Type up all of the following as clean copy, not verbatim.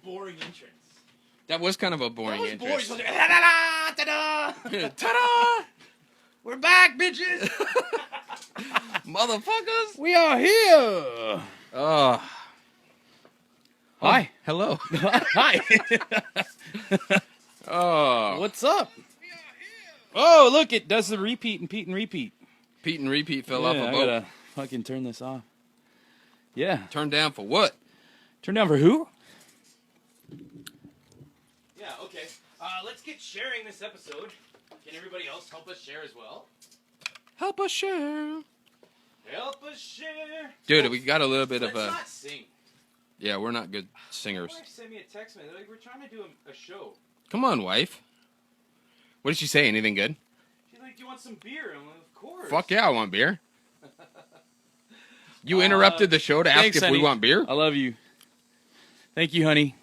boring entrance. That was kind of a boring entrance. Boring. Ta-da! Ta-da! We're back, bitches! Motherfuckers! We are here! Hi. Hello. Hi! Oh. What's up? Oh, look, it does the repeat and repeat. Pete and Repeat fell off a I boat. gotta fucking turn this off. Yeah. Turn down for what? Turn down for who? Yeah, okay. Let's get sharing this episode. Can everybody else help us share as well? Help us share. Help us share. Dude, we got a little bit Let's of a... not sing. Yeah, we're not good singers. My wife sent me a text, man. Like, we're trying to do a show. Come on, wife. What did she say? Anything good? She's like, "Do you want some beer?" I'm like, "Of course." Fuck yeah, I want beer. You interrupted the show to thanks, ask if honey. we want beer? I love you. Thank you, honey.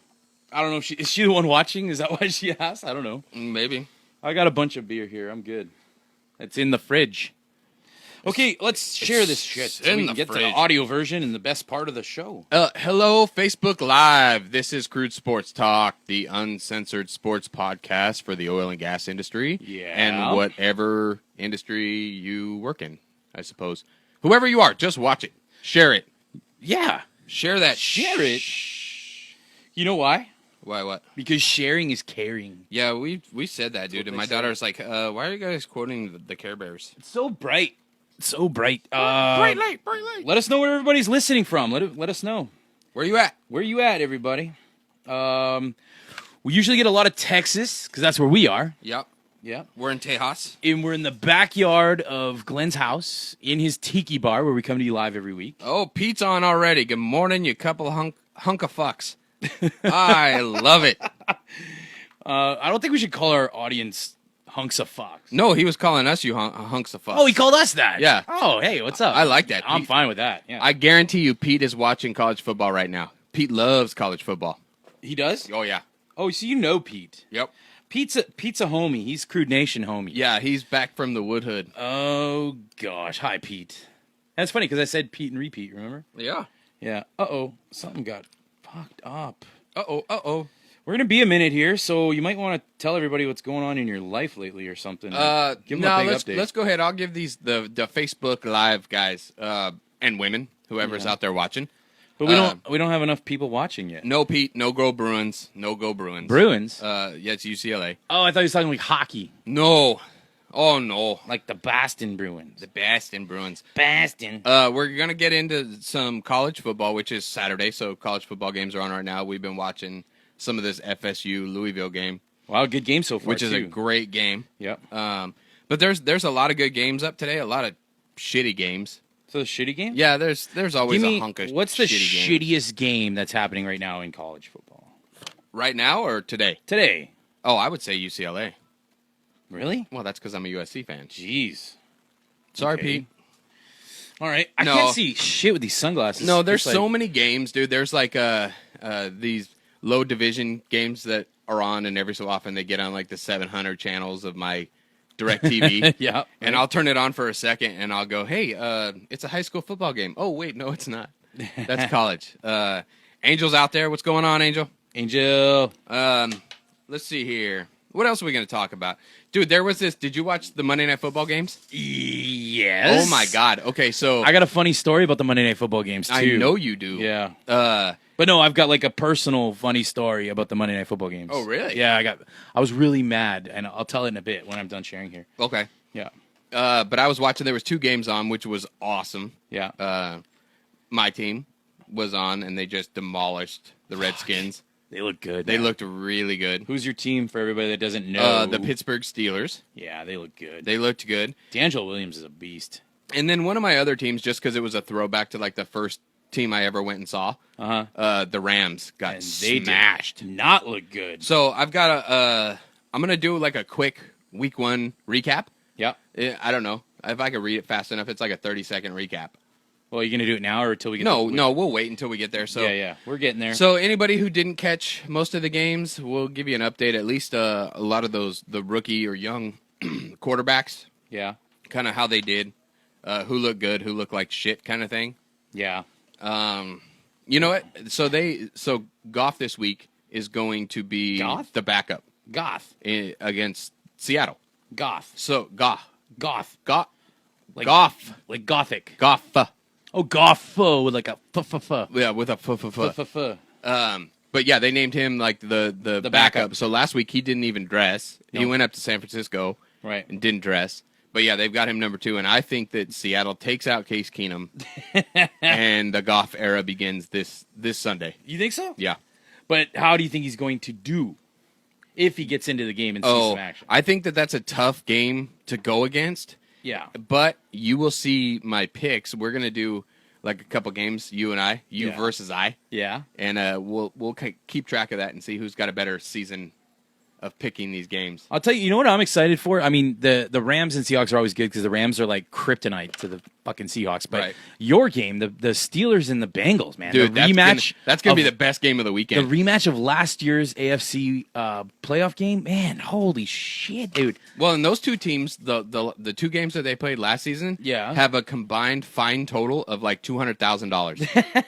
I don't know if is she the one watching? Is that why she asked? I don't know. Maybe. I got a bunch of beer here. I'm good. It's in the fridge. Okay, let's share this shit so we can get to the audio version and the best part of the show. Hello, Facebook Live. This is Crude Sports Talk, the uncensored sports podcast for the oil and gas industry. Yeah. And whatever industry you work in, I suppose. Whoever you are, just watch it. Share it. Yeah. Share that. Share it. You know why? Why, what? Because sharing is caring. Yeah, we said that, dude. what And they my say. daughter's like, why are you guys quoting the Care Bears? It's so bright. So bright. Bright light, bright light. Let us know where everybody's listening from. Let us know. Where you at? Where you at, everybody? We usually get a lot of Texas, because that's where we are. Yep. Yeah. We're in Tejas. And we're in the backyard of Glenn's house, in his tiki bar, where we come to you live every week. Oh, Pete's on already. Good morning, you couple of hunk of fucks. I love it. I don't think we should call our audience hunks of fox. No, he was calling us you hunks of fucks. Oh, he called us that? Yeah. Oh, hey, what's up? I like that. I'm Pete. fine with that. Yeah. I guarantee you Pete is watching college football right now. Pete loves college football. He does? Oh, yeah. Oh, so you know Pete. Yep. Pete's a homie. He's Crude Nation homie. Yeah, he's back from the Wood Hood. Oh, gosh. Hi, Pete. That's funny, because I said Pete and Repeat, remember? Yeah. Yeah. Uh-oh. Something got fucked up. Uh-oh. We're going to be a minute here, so you might want to tell everybody what's going on in your life lately or something. Give them a big update. Let's go ahead. I'll give these the Facebook Live guys and women, whoever's out there watching. But we don't have enough people watching yet. No Pete, no go Bruins. No go Bruins. Bruins? Yeah, it's UCLA. Oh, I thought he was talking like hockey. No. Oh, no. Like the Boston Bruins. The Boston Bruins. Boston. We're going to get into some college football, which is Saturday, so college football games are on right now. We've been watching some of this FSU Louisville game. Wow, good game so far, which is a great game. Yep. But there's a lot of good games up today, a lot of shitty games. So the shitty game? Yeah, there's always a hunk of what's the shitty games. shittiest game that's happening right now in college football? Right now or today? Today. Oh, I would say UCLA. Really? Well, that's because I'm a USC fan. Jeez. Sorry, Okay. Pete. All right. I No. can't see shit with these sunglasses. No, there's It's so like- many games, dude. There's like these low division games that are on, and every so often they get on like the 700 channels of my DirecTV. Yeah. And I'll turn it on for a second, and I'll go, hey, it's a high school football game. Oh, wait, no, it's not. That's college. Angel's out there. What's going on, Angel? Angel. Let's see here. What else are we going to talk about? Dude, there was this. Did you watch the Monday Night Football games? Yes. Oh, my God. Okay, so. I got a funny story about the Monday Night Football games, too. I know you do. Yeah. But no, I've got like a personal funny story about the Monday Night Football games. Oh, really? Yeah, I was really mad, and I'll tell it in a bit when I'm done sharing here. Okay. Yeah. But I was watching. There was 2 games on, which was awesome. Yeah. My team was on, and they just demolished the Redskins. They look good. They man. looked really good. Who's your team for everybody that doesn't know? The Pittsburgh Steelers. Yeah, they look good. They looked good. D'Angelo Williams is a beast. And then one of my other teams, just because it was a throwback to like the first team I ever went and saw, the Rams got And they smashed. did not look good. So I've got I'm going to do like a quick week 1 recap. Yeah. I don't know. If I could read it fast enough, it's like a 30-second recap. Well, are you going to do it now or until we get No, we'll wait until we get there. So Yeah, we're getting there. So anybody who didn't catch most of the games, we'll give you an update. At least a lot of the rookie or young quarterbacks, yeah. kind of how they did, who looked good, who looked like shit, kind of thing. Yeah. You know what? So Goff this week is going to be Goth? the backup Goth. against Seattle. Goth. So Goth. Like, Goff. Like gothic. Goff. Oh, Goff with like a f. Yeah, with a F. But yeah, they named him like the backup. backup. So last week he didn't even dress. No. He went up to San Francisco Right. and didn't dress. But yeah, they've got him number 2, and I think that Seattle takes out Case Keenum, and the Goff era begins this Sunday. You think so? Yeah. But how do you think he's going to do if he gets into the game and sees some action? I think that's a tough game to go against. Yeah. But you will see my picks. We're gonna do like a couple games, you and I, you versus I. Yeah. And we'll keep track of that and see who's got a better season of picking these games. I'll tell you, you know what I'm excited for? I mean, the Rams and Seahawks are always good because the Rams are like kryptonite to the fucking Seahawks. But your game, the Steelers and the Bengals, man. Dude, the rematch. That's going to be the best game of the weekend. The rematch of last year's AFC playoff game. Man, holy shit, dude. Well, and those two teams, the 2 games that they played last season have a combined fine total of like $200,000.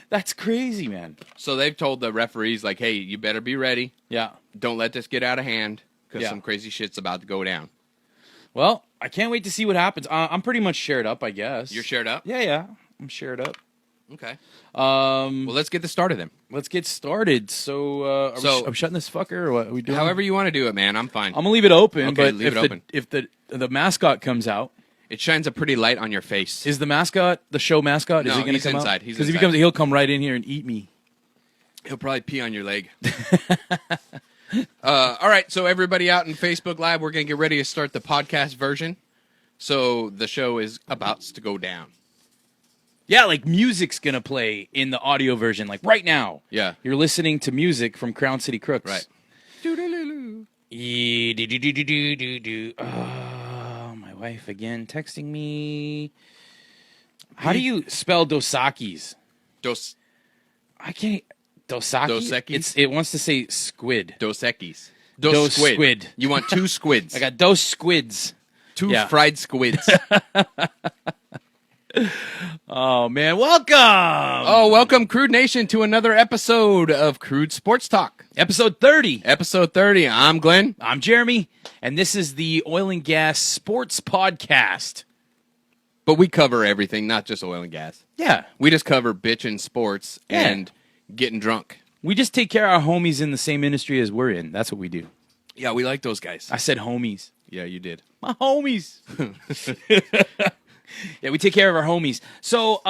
That's crazy, man. So they've told the referees, like, hey, you better be ready. Yeah. Don't let this get out of hand because some crazy shit's about to go down. Well, I can't wait to see what happens. I'm pretty much shared up, I guess. You're shared up? Yeah. I'm shared up. Okay. Well, let's get this started then. Let's get started. So, I'm shutting this fucker, or what are we doing? However you want to do it, man. I'm fine. I'm going to leave it open, Okay, but leave it open. if the mascot comes out, it shines a pretty light on your face. is the mascot, the show mascot, is No, he going to he's come inside. out? He's Because if he inside. comes, he'll come right in here and eat me. He'll probably pee on your leg. All right, so everybody out in Facebook Live, we're going to get ready to start the podcast version. So the show is about to go down. Yeah, like music's going to play in the audio version, like right now. Yeah. You're listening to music from Crown City Crooks. Right. Oh, my wife again texting me. How do you spell Dosakis? I can't. Dosaki? Dos Equis? It wants to say squid. Dos Equis. Dos squid. You want 2 squids. I got dos squids. 2 fried squids. Oh, man. Welcome. Oh, welcome, Crude Nation, to another episode of Crude Sports Talk. Episode 30. Episode 30. I'm Glenn. I'm Jeremy, and this is the Oil and Gas Sports Podcast. But we cover everything, not just oil and gas. Yeah. We just cover bitchin' sports and getting drunk. We just take care of our homies in the same industry as we're in. That's what we do. Yeah, we like those guys. I said homies. Yeah, you did. My homies. Yeah, we take care of our homies. So,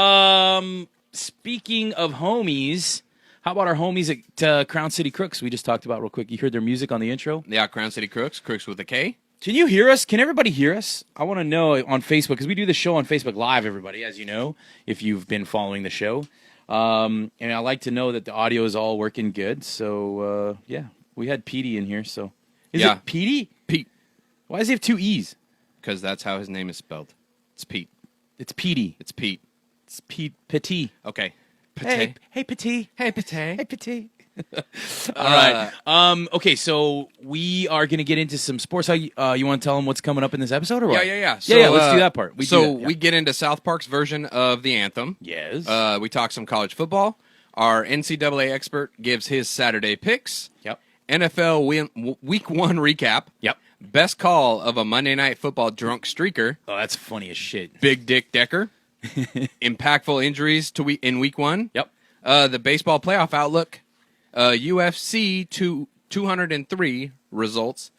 speaking of homies, how about our homies at Crown City Crooks we just talked about real quick? You heard their music on the intro? Yeah, Crown City Crooks. Crooks with a K. Can you hear us? Can everybody hear us? I want to know on Facebook, because we do the show on Facebook Live, everybody, as you know, if you've been following the show. And I like to know that the audio is all working good. So, yeah, we had Petey in here. So, is it Petey? Pete. Why does he have 2 E's? Because that's how his name is spelled. It's Pete. It's Petey. It's Pete. It's Pete Petit. Okay. Hey, Petit. Hey, Pete. Hey, Petit. All right. Okay, so we are going to get into some sports. You want to tell them what's coming up in this episode, or what? Yeah. So, let's do that part. We get into South Park's version of the anthem. Yes. We talk some college football. Our NCAA expert gives his Saturday picks. Yep. NFL Week 1 recap. Yep. Best call of a Monday Night Football drunk streaker. Oh, that's funny as shit. Big Dick Decker. Impactful injuries in Week 1. Yep. The baseball playoff outlook. UFC 203 results.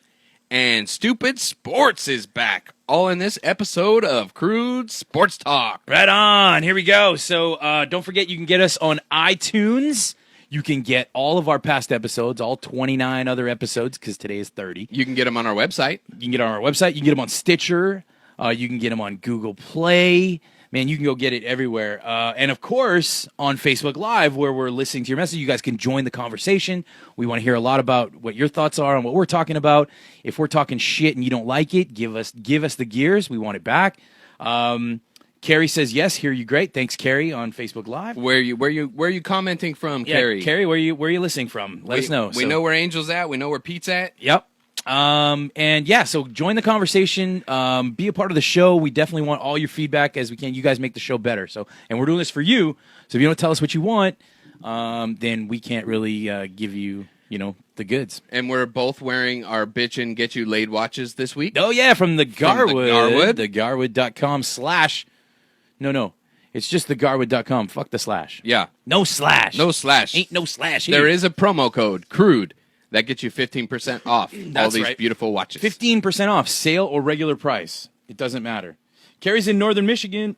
And Stupid Sports is back. All in this episode of Crude Sports Talk. Right on. Here we go. So don't forget, you can get us on iTunes. You can get all of our past episodes, all 29 other episodes, because today is 30. You can get them on our website. You can get them on our website. You can get them on Stitcher. You can get them on Google Play. Man, you can go get it everywhere. And, of course, on Facebook Live, where we're listening to your message, you guys can join the conversation. We want to hear a lot about what your thoughts are on what we're talking about. If we're talking shit and you don't like it, give us the gears. We want it back. Carrie says, yes, hear you great. Thanks, Carrie, on Facebook Live. Where you commenting from, Carrie? Carrie, where are you listening from? Let us know. We know where Angel's at. We know where Pete's at. Yep. And yeah, so join the conversation. Be a part of the show. We definitely want all your feedback as we can. You guys make the show better. So, and we're doing this for you. So if you don't tell us what you want, then we can't really give you the goods. And we're both wearing our bitchin' get you laid watches this week. Oh, yeah, from the Garwood. Garwood? The Garwood.com/. No. It's just the Garwood.com. Fuck the slash. Yeah. No slash. No slash. Ain't no slash here. There is a promo code, Crude, that gets you 15% off all That's these right. beautiful watches. 15% off, sale or regular price. It doesn't matter. Carrie's in Northern Michigan.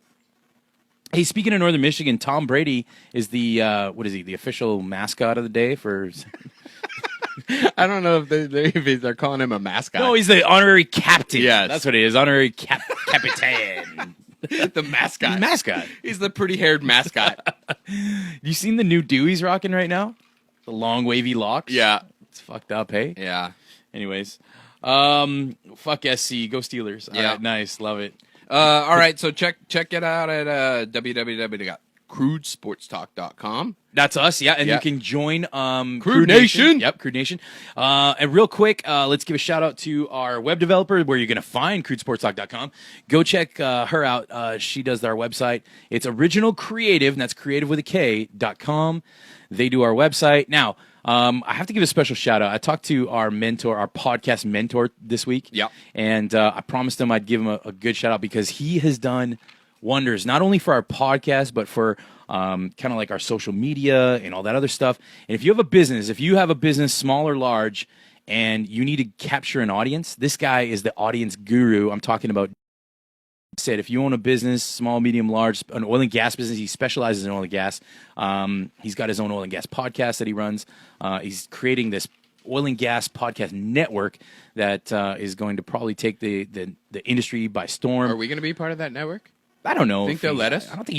Hey, speaking of Northern Michigan, Tom Brady is the, the official mascot of the day for... I don't know if they're calling him a mascot. No, he's the honorary captain. Yes. That's what it is, honorary capitan. The mascot. Mascot. He's the pretty-haired mascot. You seen the new do he's rocking right now? The long, wavy locks? Yeah. It's fucked up, hey? Yeah. Anyways. Fuck SC. Go Steelers. Yeah. All right, nice. Love it. All right, so check it out at www.crudesportstalk.com. That's us, yeah. And Yeah. you can join Crude Nation. Yep, Crude Nation. And real quick, let's give a shout out to our web developer where you're going to find crudesportstalk.com. Go check her out. She does our website. It's Original Creative, and that's creative with a K.com. They do our website. Now, I have to give a special shout out. I talked to our mentor, our podcast mentor this week. Yep. And I promised him I'd give him a good shout out because he has done wonders, not only for our podcast, but for kind of like our social media and all that other stuff. And if you have a business, small or large, and you need to capture an audience, this guy is the audience guru. I'm talking about. Said if you own a business, small, medium, large, an oil and gas business, he specializes in oil and gas. He's got his own oil and gas podcast that he runs. He's creating this oil and gas podcast network that is going to probably take the industry by storm. Are we going to be part of that network? I don't know. Think they'll let us? I don't think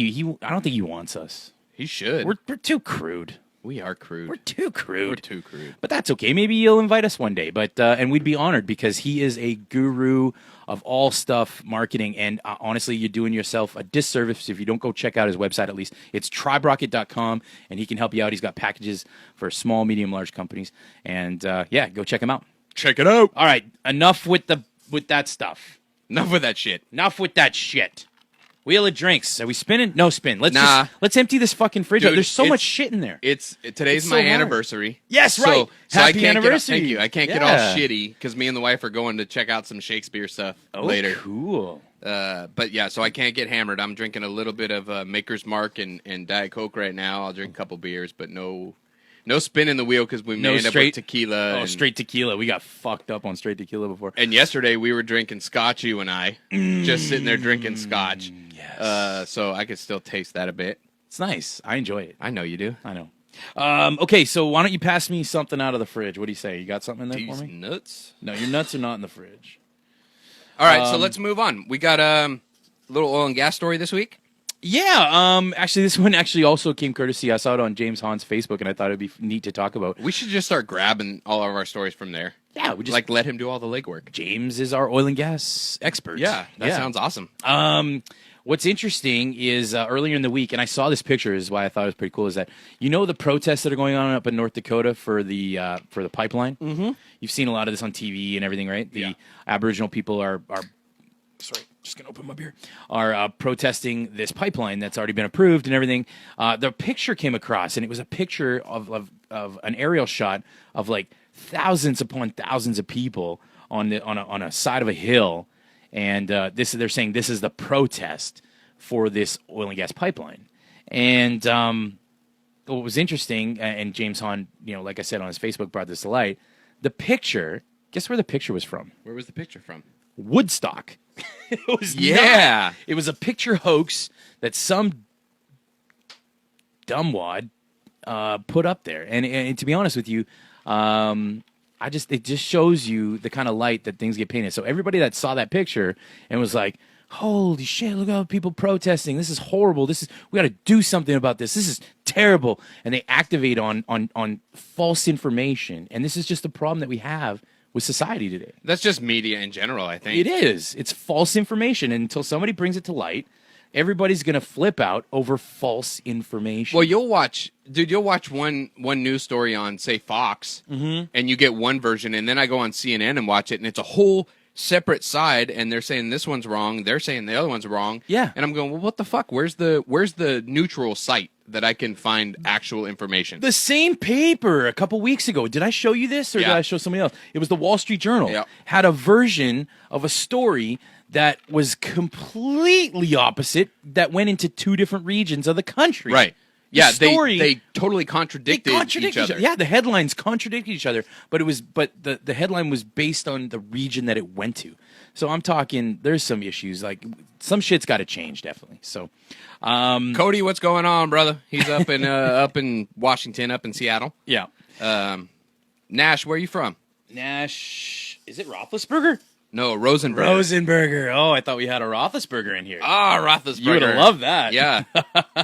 he wants us. He should. We're too crude. We are crude. We're too crude. We're too crude. But that's okay. Maybe he'll invite us one day. But and we'd be honored because he is a guru of all stuff marketing. And honestly, you're doing yourself a disservice if you don't go check out his website at least. It's triberocket.com, and he can help you out. He's got packages for small, medium, large companies. And go check him out. Check it out. All right, enough with that stuff. Enough with that shit. Enough with that shit. Wheel of drinks. Are we spinning? No spin. Let's empty this fucking fridge out. Dude, There's so much shit in there. Today's It's my so hard. anniversary. Yes, right. So I Happy can't anniversary. I can't get all shitty because me and the wife are going to check out some Shakespeare stuff later. Cool. But yeah, so I can't get hammered. I'm drinking a little bit of Maker's Mark and Diet Coke right now. I'll drink a couple beers, but no spin in the wheel because we may end up with tequila. Oh, straight tequila. We got fucked up on straight tequila before. And yesterday we were drinking scotch, you and I, just sitting there drinking scotch. Yes. So I could still taste that a bit. It's nice. I enjoy it. I know you do. I know. Okay, so why don't you pass me something out of the fridge? What do you say? You got something in there These for me? nuts. No, your nuts are not in the fridge. All right, so let's move on. We got a little oil and gas story this week. Yeah, actually, this one actually also came courtesy. I saw it on James Hahn's Facebook, and I thought it'd be neat to talk about. We should just start grabbing all of our stories from there. Yeah, we just Like, let him do all the legwork. James is our oil and gas expert. Yeah, that sounds awesome. What's interesting is earlier in the week, and I saw this picture, is why I thought it was pretty cool, is that the protests that are going on up in North Dakota for the pipeline? Mm-hmm. You've seen a lot of this on TV and everything, right? The Aboriginal people are sorry, just gonna open my beer, are protesting this pipeline that's already been approved and everything. The picture came across, and it was a picture of an aerial shot of like thousands upon thousands of people on a side of a hill, and they're saying this is the protest for this oil and gas pipeline. And what was interesting, and James Hahn, like I said on his Facebook, brought this to light. The picture. Guess where the picture was from? Where was the picture from? Woodstock. It was Yeah. It was a picture hoax that some dumbwad put up there, and to be honest with you, it just shows you the kind of light that things get painted. So everybody that saw that picture and was like, "Holy shit! Look at all the people protesting. This is horrible. We got to do something about this. This is terrible." And they activate on false information, and this is just the problem that we have with society today. That's just media in general, I think. It is. It's false information, and until somebody brings it to light, everybody's going to flip out over false information. Well, you'll watch one news story on, say, Fox, and you get one version, and then I go on CNN and watch it, and it's a whole separate side, and they're saying this one's wrong. They're saying the other one's wrong. Yeah. And I'm going, well, what the fuck? Where's the neutral site that I can find actual information? The same paper a couple weeks ago. Did I show you this, or did I show somebody else? It was the Wall Street Journal. Yeah. Had a version of a story that was completely opposite, that went into two different regions of the country. Right. The Yeah, story, they totally contradicted each other. Yeah, the headlines contradicted each other, but the headline was based on the region that it went to. So I'm talking, there's some issues, like some shit's got to change, definitely. So, Cody, what's going on, brother? He's up in up in Washington, up in Seattle. yeah, Nash, where are you from? Nash, is it Roethlisberger? No, Rosenberg. Rosenberger. Oh, I thought we had a Roethlisberger in here. Ah, Roethlisberger. You would have loved that. Yeah,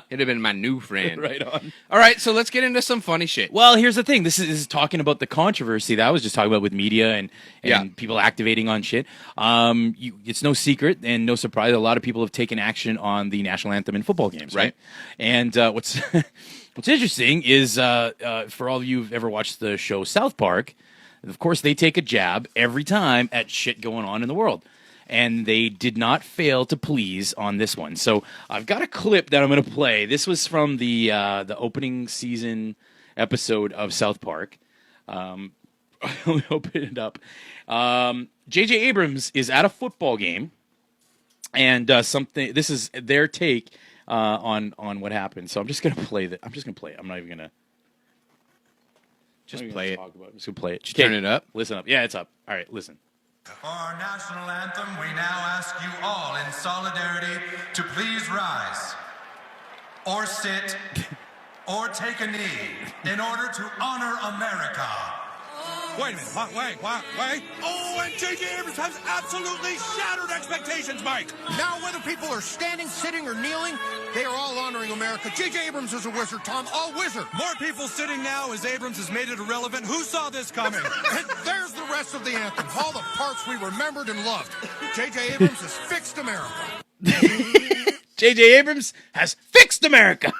it'd have been my new friend. Right on. All right, so let's get into some funny shit. Well, here's the thing. This is talking about the controversy that I was just talking about with media and people activating on shit. It's no secret and no surprise. A lot of people have taken action on the national anthem in football games, right? And what's what's interesting is for all of you who've ever watched the show South Park, of course, they take a jab every time at shit going on in the world. And they did not fail to please on this one. So I've got a clip that I'm going to play. This was from the opening season episode of South Park. Let me open it up. J.J. Abrams is at a football game. And this is their take on what happened. So I'm just going to play that. I'm just going to play it. I'm not even going to. Just play it. I'm just going to play it. Turn it up. Listen up. Yeah, it's up. All right, listen. For our national anthem, we now ask you all in solidarity to please rise, or sit, or take a knee in order to honor America. Wait a minute. Wait. Oh, and J.J. Abrams has absolutely shattered expectations, Mike. Now, whether people are standing, sitting, or kneeling, they are all honoring America. J.J. Abrams is a wizard, Tom. All wizard. More people sitting now as Abrams has made it irrelevant. Who saw this coming? And there's the rest of the anthem. All the parts we remembered and loved. J.J. Abrams has fixed America. J.J. Abrams has fixed America.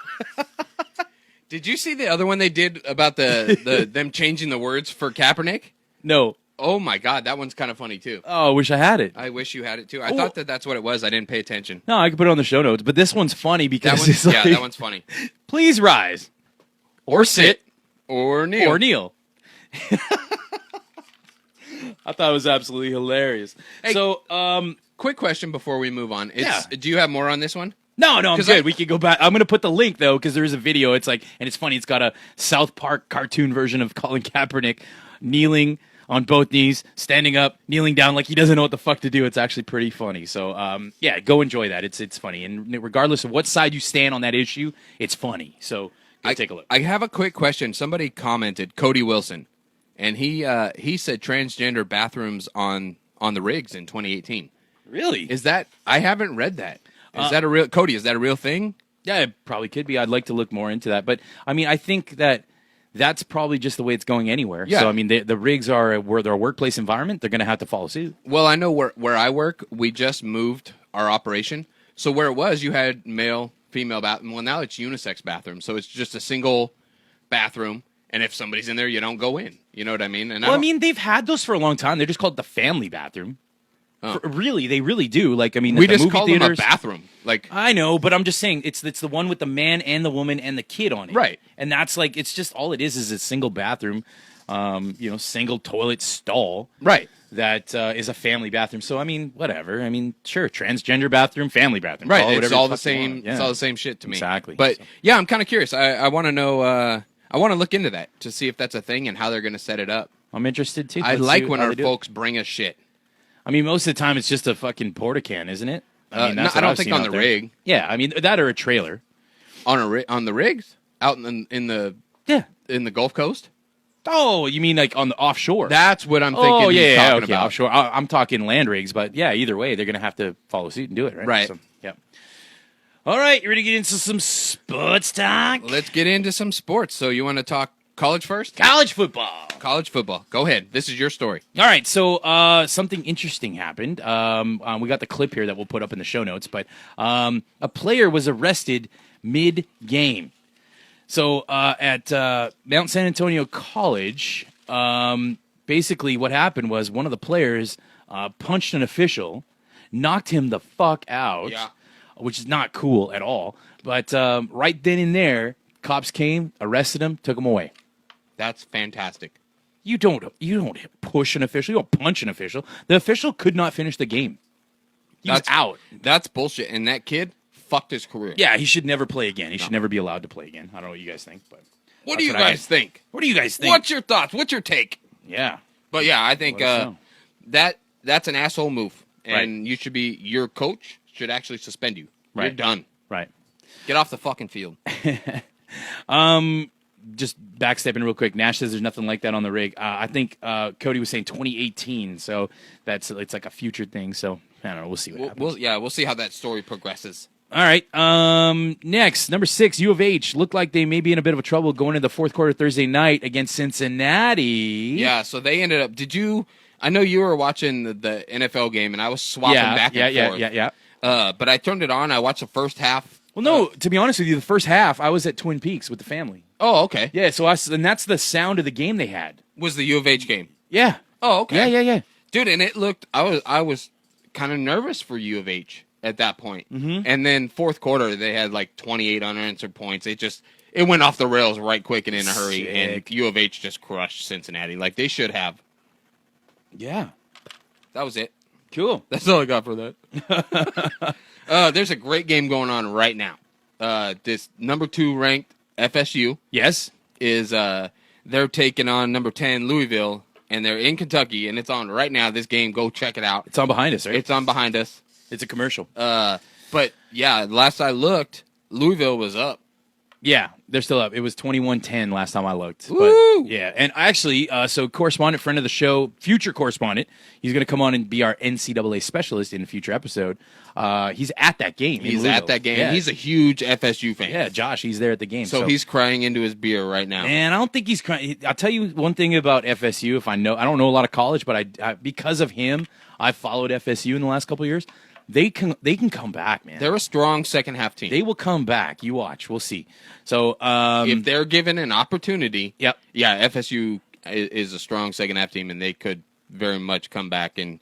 Did you see the other one they did about the them changing the words for Kaepernick? No. Oh my God, that one's kind of funny too. Oh, I wish I had it. I wish you had it too. I thought that's what it was. I didn't pay attention. No, I could put it on the show notes, but this one's funny because it's like, that one's funny. Please rise, or sit, or kneel. or kneel. I thought it was absolutely hilarious. Hey, so, quick question before we move on. Do you have more on this one? No, I'm good. We could go back. I'm going to put the link, though, because there is a video. It's like, and it's funny. It's got a South Park cartoon version of Colin Kaepernick kneeling on both knees, standing up, kneeling down like he doesn't know what the fuck to do. It's actually pretty funny. So, yeah, go enjoy that. It's funny. And regardless of what side you stand on that issue, it's funny. So, go take a look. I have a quick question. Somebody commented, Cody Wilson, and he said transgender bathrooms on the rigs in 2018. Really? Is that? I haven't read that. Is that a real Cody? Is that a real thing? Yeah, it probably could be. I'd like to look more into that. But, I mean, I think that's probably just the way it's going anywhere. Yeah. So, I mean, the rigs are where they're a workplace environment. They're going to have to follow suit. Well, I know where I work, we just moved our operation. So where it was, you had male, female bathroom. Well, now it's unisex bathroom. So it's just a single bathroom. And if somebody's in there, you don't go in. You know what I mean? And Well, I mean, they've had those for a long time. They're just called the family bathroom. Oh. Really, they really do. Like, I mean, we at the just movie call theaters, them a bathroom. Like, I know, but I'm just saying it's the one with the man and the woman and the kid on it, Right. And that's like it's just all it is a single bathroom, single toilet stall, right. That is a family bathroom. So I mean, whatever. I mean, sure, transgender bathroom, family bathroom, Right. Call it It's whatever all the the fuck you same. want. Yeah. It's all the same shit to me. Exactly. But So. yeah, I'm kind of curious. I want to know. I want to look into that to see if that's a thing and how they're going to set it up. I'm interested too. I Let's like see when how our they do it. folks bring us shit. I mean, most of the time it's just a fucking porta can, isn't it? I mean, that's I what don't I've think seen on out the there. rig. Yeah, I mean that or a trailer. On the rigs out in the Gulf Coast. Oh, you mean like on the offshore? That's what I'm thinking. Oh he's yeah, talking okay, about. offshore. I'm talking land rigs, but yeah, either way, they're gonna have to follow suit and do it, right? Right. So, yeah. All right, you ready to get into some sports talk? Let's get into some sports. So you want to talk college first? College football. College football. Go ahead. This is your story. All right, so something interesting happened. We got the clip here that we'll put up in the show notes, but a player was arrested mid-game. So at Mount San Antonio College, basically what happened was one of the players punched an official, knocked him the fuck out, which is not cool at all. But right then and there, cops came, arrested him, took him away. That's fantastic. You don't push an official. You don't punch an official. The official could not finish the game. He was out. That's bullshit. And that kid fucked his career. Yeah, he should never play again. He should never be allowed to play again. I don't know what you guys think, but what do you guys think? What do you guys think? What's your thoughts? What's your take? Yeah. But yeah, I think that's an asshole move. And you should be, your coach should actually suspend you. Right. You're done. Right. Get off the fucking field. Just backstepping real quick. Nash says there's nothing like that on the rig. I think Cody was saying 2018, so it's like a future thing. So I don't know. We'll see what happens. We'll see how that story progresses. All right. Next, number 6, U of H looked like they may be in a bit of a trouble going into the fourth quarter Thursday night against Cincinnati. Yeah. So they ended up. I know you were watching the NFL game, and I was swapping back and forth. Yeah. But I turned it on. I watched the first half. Well, no. To be honest with you, the first half I was at Twin Peaks with the family. Oh, okay. Yeah. So and that's the sound of the game they had. Was the U of H game? Yeah. Oh, okay. Yeah. Dude, and it looked. I was kind of nervous for U of H at that point. Mm-hmm. And then fourth quarter, they had like 28 unanswered points. It went off the rails right quick and in a hurry. Sick. And U of H just crushed Cincinnati like they should have. Yeah. That was it. Cool. That's all I got for that. There's a great game going on right now. This number 2 ranked FSU. Yes. Is they're taking on number 10 Louisville, and they're in Kentucky, and it's on right now. This game, go check it out. It's on behind us, right? It's on behind us. It's a commercial. But yeah, last I looked, Louisville was up. Yeah, they're still up. It was 21-10 last time I looked. Woo! But, yeah, and actually, so correspondent, friend of the show, future correspondent, he's going to come on and be our NCAA specialist in a future episode. He's at that game. He's at that game. Yeah. He's a huge FSU fan. Yeah, Josh, he's there at the game. So he's crying into his beer right now. And I don't think he's crying. I'll tell you one thing about FSU. I don't know a lot of college, but I because of him, I followed FSU in the last couple of years. They can come back, man. They're a strong second half team. They will come back. You watch. We'll see. So if they're given an opportunity, yep. Yeah, FSU is a strong second half team, and they could very much come back and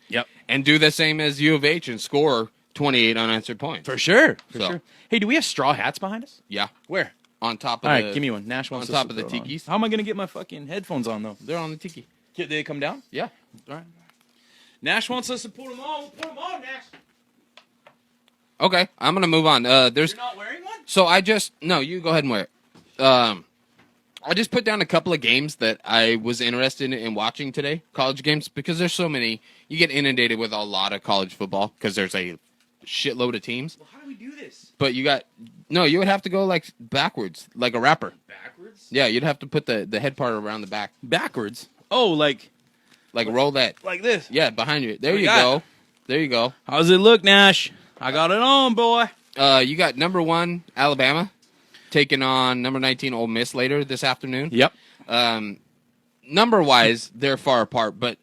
do the same as U of H and score 28 unanswered points. For sure. Sure. Hey, do we have straw hats behind us? Yeah. Where? On top of All right, give me one. Nash wants on top of the tikis. How am I going to get my fucking headphones on, though? They're on the tiki. Did they come down? Yeah. All right. Nash wants us to put them on. We'll put them on, Nash. Okay, I'm gonna move on. You're not wearing one? So you go ahead and wear it. I just put down a couple of games that I was interested in watching today, college games, because there's so many. You get inundated with a lot of college football because there's a shitload of teams. Well, how do we do this? But you would have to go like backwards, like a rapper. Backwards? Yeah, you'd have to put the head part around the back. Backwards? Oh, like roll that. Like this? Yeah, behind you. There you go. There you go. How's it look, Nash? I got it on, boy. You got number 1 Alabama taking on number 19 Ole Miss later this afternoon. Yep. Number wise, they're far apart, but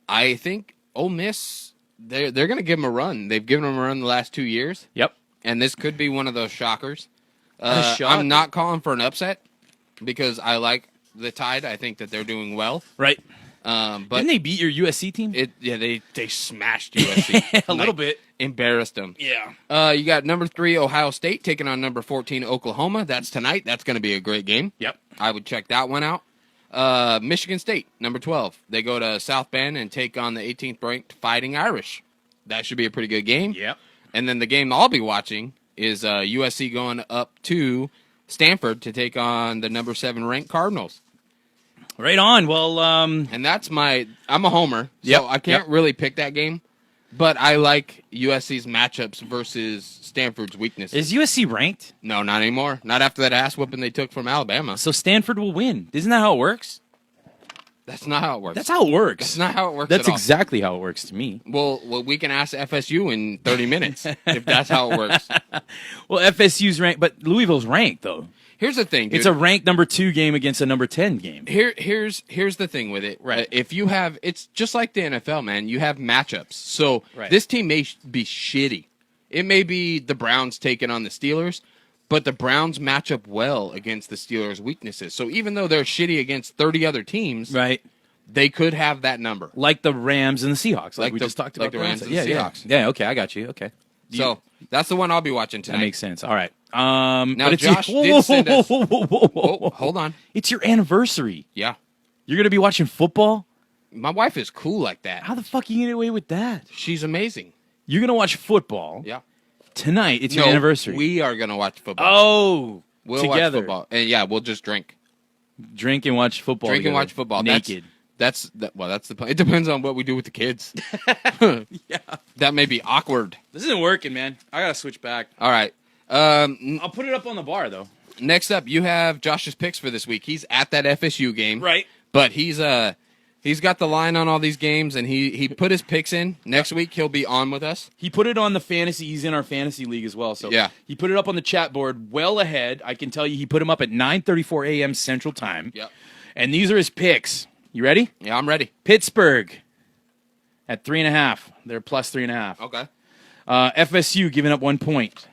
I think Ole Miss they're going to give them a run. They've given them a run the last 2 years. Yep. And this could be one of those shockers. Shock. I'm not calling for an upset because I like the Tide. I think that they're doing well. Right. But didn't they beat your USC team? They smashed USC a little bit, embarrassed them. Yeah. You got number 3 Ohio State taking on number 14 Oklahoma. That's tonight. That's going to be a great game. Yep. I would check that one out. Michigan State, number 12. They go to South Bend and take on the 18th ranked Fighting Irish. That should be a pretty good game. Yep. And then the game I'll be watching is USC going up to Stanford to take on the number 7 ranked Cardinals. Right on. Well, and that's I'm a homer, so I can't really pick that game, but I like USC's matchups versus Stanford's weaknesses. Is USC ranked? No, not anymore. Not after that ass whooping they took from Alabama. So Stanford will win. Isn't that how it works? That's not how it works. That's how it works. That's not how it works. That's at all. exactly how it works to me. Well, we can ask FSU in 30 minutes if that's how it works. Well, FSU's ranked, but Louisville's ranked though. Here's the thing, dude. It's a ranked number 2 game against a number 10 game. Here's the thing with it. Right. If you have, it's just like the NFL, man. You have matchups. So this team may be shitty. It may be the Browns taking on the Steelers, but the Browns match up well against the Steelers' weaknesses. So even though they're shitty against 30 other teams, right, They could have that number. Like the Rams and the Seahawks, like we the- just talked like about. the Rams and the yeah, Seahawks. Yeah, okay, I got you. Okay. So that's the one I'll be watching tonight. That makes sense. All right. Now, but it's Josh your, did send us- whoa. Oh, hold on. It's your anniversary. Yeah. You're going to be watching football? My wife is cool like that. How the fuck are you going to get away with that? She's amazing. You're going to watch football Yeah. tonight. It's your anniversary. We are going to watch football. Oh, we'll together. watch football. And yeah, we'll just drink. Drink and watch football. Drink and together. watch football. Naked. That's the plan. It depends on what we do with the kids. Yeah. That may be awkward. This isn't working, man. I got to switch back. All right. I'll put it up on the bar, though. Next up, you have Josh's picks for this week. He's at that FSU game. Right. But he's got the line on all these games, and he put his picks in. Next week, he'll be on with us. He put it on the fantasy. He's in our fantasy league as well. So Yeah. he put it up on the chat board well ahead. I can tell you he put him up at 9:34 a.m. Central Time. Yep. And these are his picks. You ready? Yeah, I'm ready. Pittsburgh at 3.5. They're plus 3.5. Okay. FSU giving up 1 point.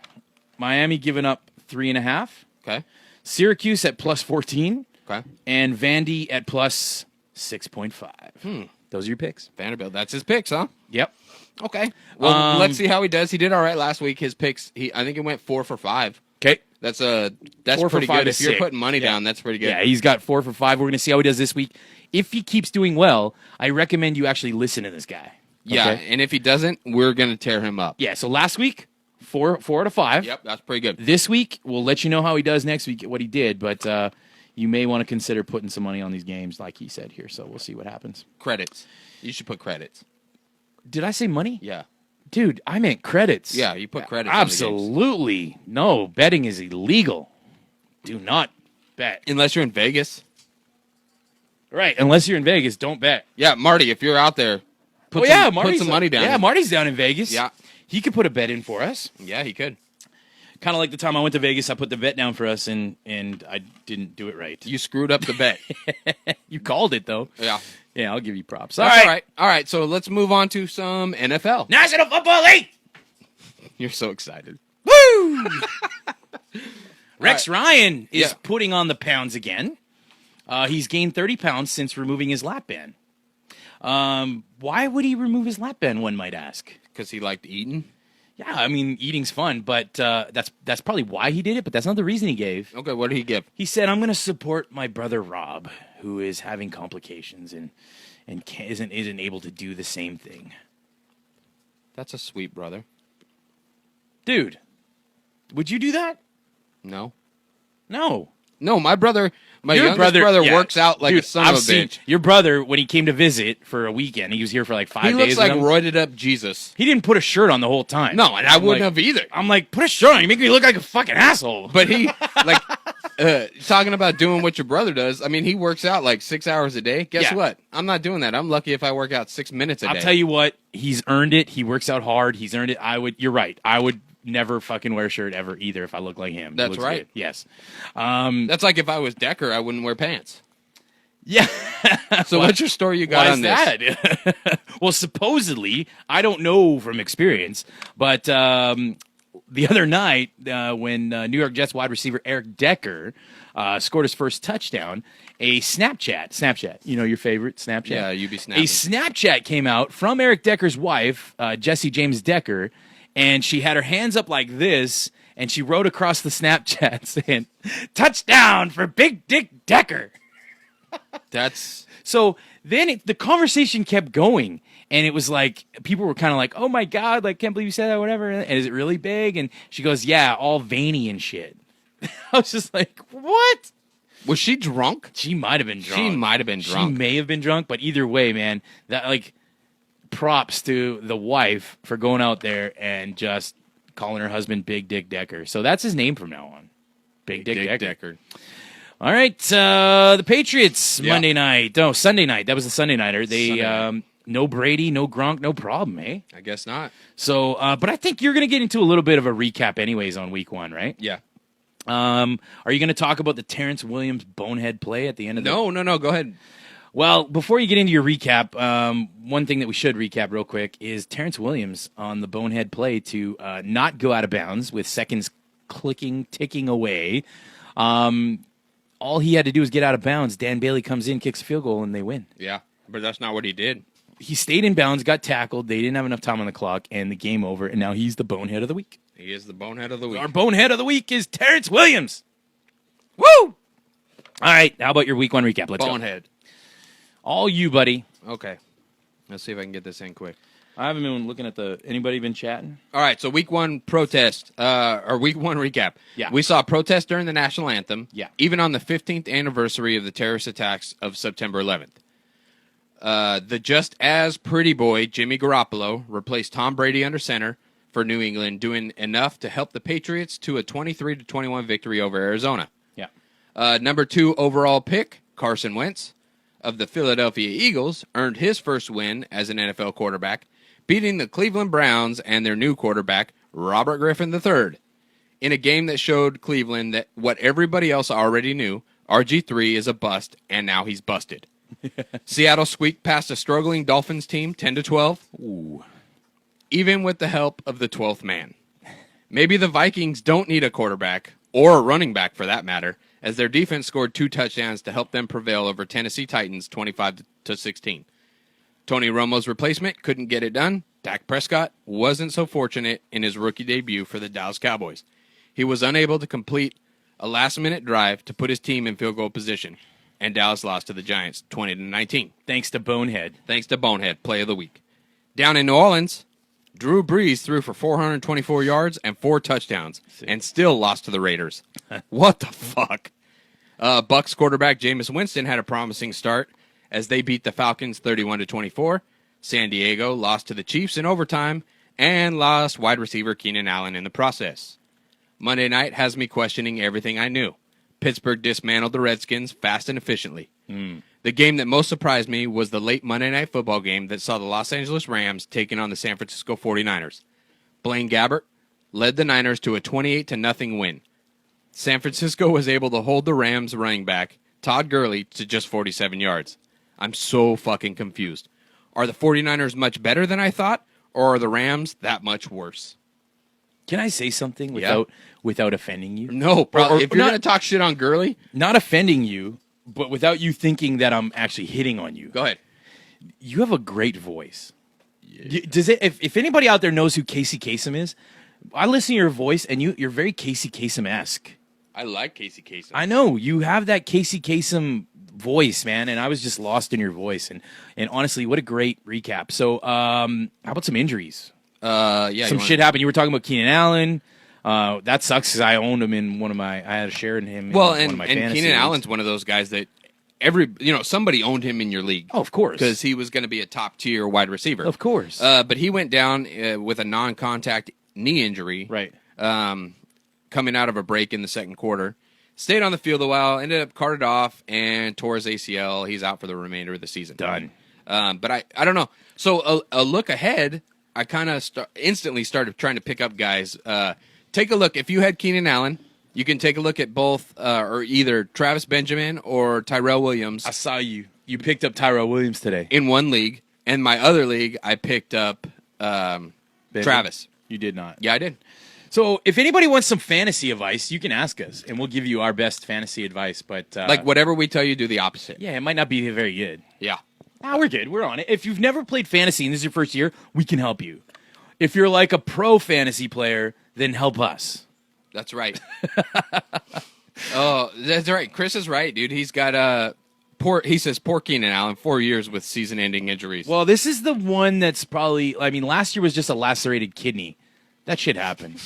Miami giving up 3.5. Okay. Syracuse at plus 14. Okay. And Vandy at plus 6.5. Those are your picks. Vanderbilt. That's his picks, huh? Yep. Okay. Well, let's see how he does. He did all right last week. His picks, I think he went 4 for 5. Okay. That's 4 for pretty 5 good. is If you're sick. putting money Yeah. down, that's pretty good. Yeah, he's got 4 for 5. We're going to see how he does this week. If he keeps doing well, I recommend you actually listen to this guy. Yeah, Okay? and if he doesn't, we're going to tear him up. Yeah, so last week, 4 out of 5. Yep, that's pretty good. This week, we'll let you know how he does next week, what he did, but you may want to consider putting some money on these games, like he said here, so we'll see what happens. Credits. You should put credits. Did I say money? Yeah. Dude, I meant credits. Yeah, you put credits on the games. Absolutely. No, betting is illegal. Do not bet. Unless you're in Vegas. Right, unless you're in Vegas, don't bet. Yeah, Marty, if you're out there, put some money down. Yeah, Marty's down in Vegas. Yeah. He could put a bet in for us. Yeah, he could. Kind of like the time I went to Vegas, I put the bet down for us, and I didn't do it right. You screwed up the bet. You called it, though. Yeah. Yeah, I'll give you props. That's all right. All right, so let's move on to some NFL. National Football League! You're so excited. Woo! Rex Ryan is Yeah. putting on the pounds again. He's gained 30 pounds since removing his lap band. Why would he remove his lap band, one might ask? Because he liked eating? Yeah, I mean, eating's fun, but that's probably why he did it, but that's not the reason he gave. Okay, what did he give? He said, I'm going to support my brother Rob, who is having complications and isn't able to do the same thing. That's a sweet brother. Dude, would you do that? No. No. No, my brother, my Your youngest brother yeah. works out like Dude, a son I've of a seen bitch. your brother, when he came to visit for a weekend, he was here for like 5 He days. looks like with them. roided up Jesus. He didn't put a shirt on the whole time. No, and I I'm wouldn't like- have either. I'm like, put a shirt on. You make me look like a fucking asshole. But he, like, talking about doing what your brother does, I mean, he works out like 6 hours a day. Guess Yeah. what? I'm not doing that. I'm lucky if I work out 6 minutes a day. I'll tell you what, he's earned it. He works out hard. He's earned it. You're right. I would never fucking wear a shirt ever either if I look like him. He That's looks right. good. Yes. That's like if I was Decker, I wouldn't wear pants. Yeah. So what's your story you got Why on is this? that? Well, supposedly, I don't know from experience, but the other night when New York Jets wide receiver Eric Decker scored his first touchdown, a Snapchat, you know, your favorite Snapchat? Yeah, you be snapping. A Snapchat came out from Eric Decker's wife, Jessie James Decker, and she had her hands up like this, and she wrote across the Snapchat saying, "Touchdown for Big Dick Decker." That's So then the conversation kept going, and it was like people were kind of like, "Oh my god, like can't believe you said that, whatever." And is it really big? And she goes, "Yeah, all veiny and shit." I was just like, "What?" was she drunk? She might have been drunk. She might have been drunk. She may have been drunk, but either way, man, that like props to the wife for going out there and just calling her husband Big Dick Decker. So that's his name from now on. Big Dick Decker. All right, the Patriots Yeah. Monday night. No, Sunday night. That was the Sunday nighter. They Sunday night. no Brady, no Gronk, no problem, eh? I guess not. So, but I think you're going to get into a little bit of a recap, anyways, on Week 1, right? Yeah. Are you going to talk about the Terrence Williams bonehead play at the end of the? No. Go ahead. Well, before you get into your recap, one thing that we should recap real quick is Terrence Williams on the bonehead play to not go out of bounds with seconds ticking away. All he had to do was get out of bounds. Dan Bailey comes in, kicks a field goal, and they win. Yeah. But that's not what he did. He stayed in bounds, got tackled. They didn't have enough time on the clock, and the game over. And now he's the bonehead of the week. He is the bonehead of the week. Our bonehead of the week is Terrence Williams. Woo! All right, how about your week 1 recap? Let's bonehead. go. All you, buddy. Okay. Let's see if I can get this in quick. I haven't been looking at anybody been chatting? All right, so week 1 protest, or week 1 recap. Yeah. We saw protests during the national anthem. Yeah. Even on the 15th anniversary of the terrorist attacks of September 11th. The just as pretty boy, Jimmy Garoppolo, replaced Tom Brady under center for New England, doing enough to help the Patriots to a 23-21 victory over Arizona. Yeah. Number 2 overall pick, Carson Wentz, of the Philadelphia Eagles, earned his first win as an NFL quarterback, beating the Cleveland Browns and their new quarterback, Robert Griffin III, in a game that showed Cleveland that what everybody else already knew, RG3 is a bust, and now he's busted. Seattle squeaked past a struggling Dolphins team 10-12. Ooh. Even with the help of the 12th man. Maybe the Vikings don't need a quarterback, or a running back for that matter, as their defense scored 2 touchdowns to help them prevail over Tennessee Titans 25-16. Tony Romo's replacement couldn't get it done. Dak Prescott wasn't so fortunate in his rookie debut for the Dallas Cowboys. He was unable to complete a last-minute drive to put his team in field goal position, and Dallas lost to the Giants 20-19. Thanks to Bonehead. Thanks to Bonehead, play of the week. Down in New Orleans, Drew Brees threw for 424 yards and 4 touchdowns, and still lost to the Raiders. What the fuck? Bucs quarterback Jameis Winston had a promising start as they beat the Falcons 31-24. San Diego lost to the Chiefs in overtime and lost wide receiver Keenan Allen in the process. Monday night has me questioning everything I knew. Pittsburgh dismantled the Redskins fast and efficiently. The game that most surprised me was the late Monday Night Football game that saw the Los Angeles Rams taking on the San Francisco 49ers. Blaine Gabbert led the Niners to a 28-0 win. San Francisco was able to hold the Rams running back, Todd Gurley, to just 47 yards. I'm so fucking confused. Are the 49ers much better than I thought, or are the Rams that much worse? Can I say something without offending you? No, probably. If you're not- going to talk shit on Gurley, Not offending you, but without you thinking that I'm actually hitting on you. go ahead. You have a great voice. Does it? If anybody out there knows who Casey Kasem is, I listen to your voice, and you're very Casey Kasem-esque. I like Casey Kasem. I know you have that Casey Kasem voice, man, and I was just lost in your voice. And honestly, what a great recap. So, how about some injuries? Yeah, Some shit happened. You were talking about Keenan Allen. That sucks because I owned him in one of my. I had a share in him. Well, in one of my and fantasy Keenan leagues. Allen's one of those guys that somebody owned him in your league. Oh, of course, Because he was going to be a top tier wide receiver. of course, But he went down with a non-contact knee injury. right. Coming out of a break in the second quarter. Stayed on the field a while, ended up carted off, and tore his ACL. He's out for the remainder of the season. Done. But I don't know. So a look ahead, I kind of instantly started trying to pick up guys. Take a look. If you had Keenan Allen, you can take a look at both, or either Travis Benjamin or Tyrell Williams. I saw you. You picked up Tyrell Williams today. In one league. And my other league, I picked up Travis. You did not. Yeah, I did. So if anybody wants some fantasy advice, you can ask us, and we'll give you our best fantasy advice. But Like whatever we tell you, do the opposite. yeah, it might not be very good. Yeah. We're good. We're on it. If you've never played fantasy and this is your first year, we can help you. If you're like a pro fantasy player, then help us. That's right. Oh, that's right. Chris is right, dude. He's got poor Keenan Allen, 4 years with season-ending injuries. Well, this is the one that's probably. I mean, last year was just a lacerated kidney. That shit happened.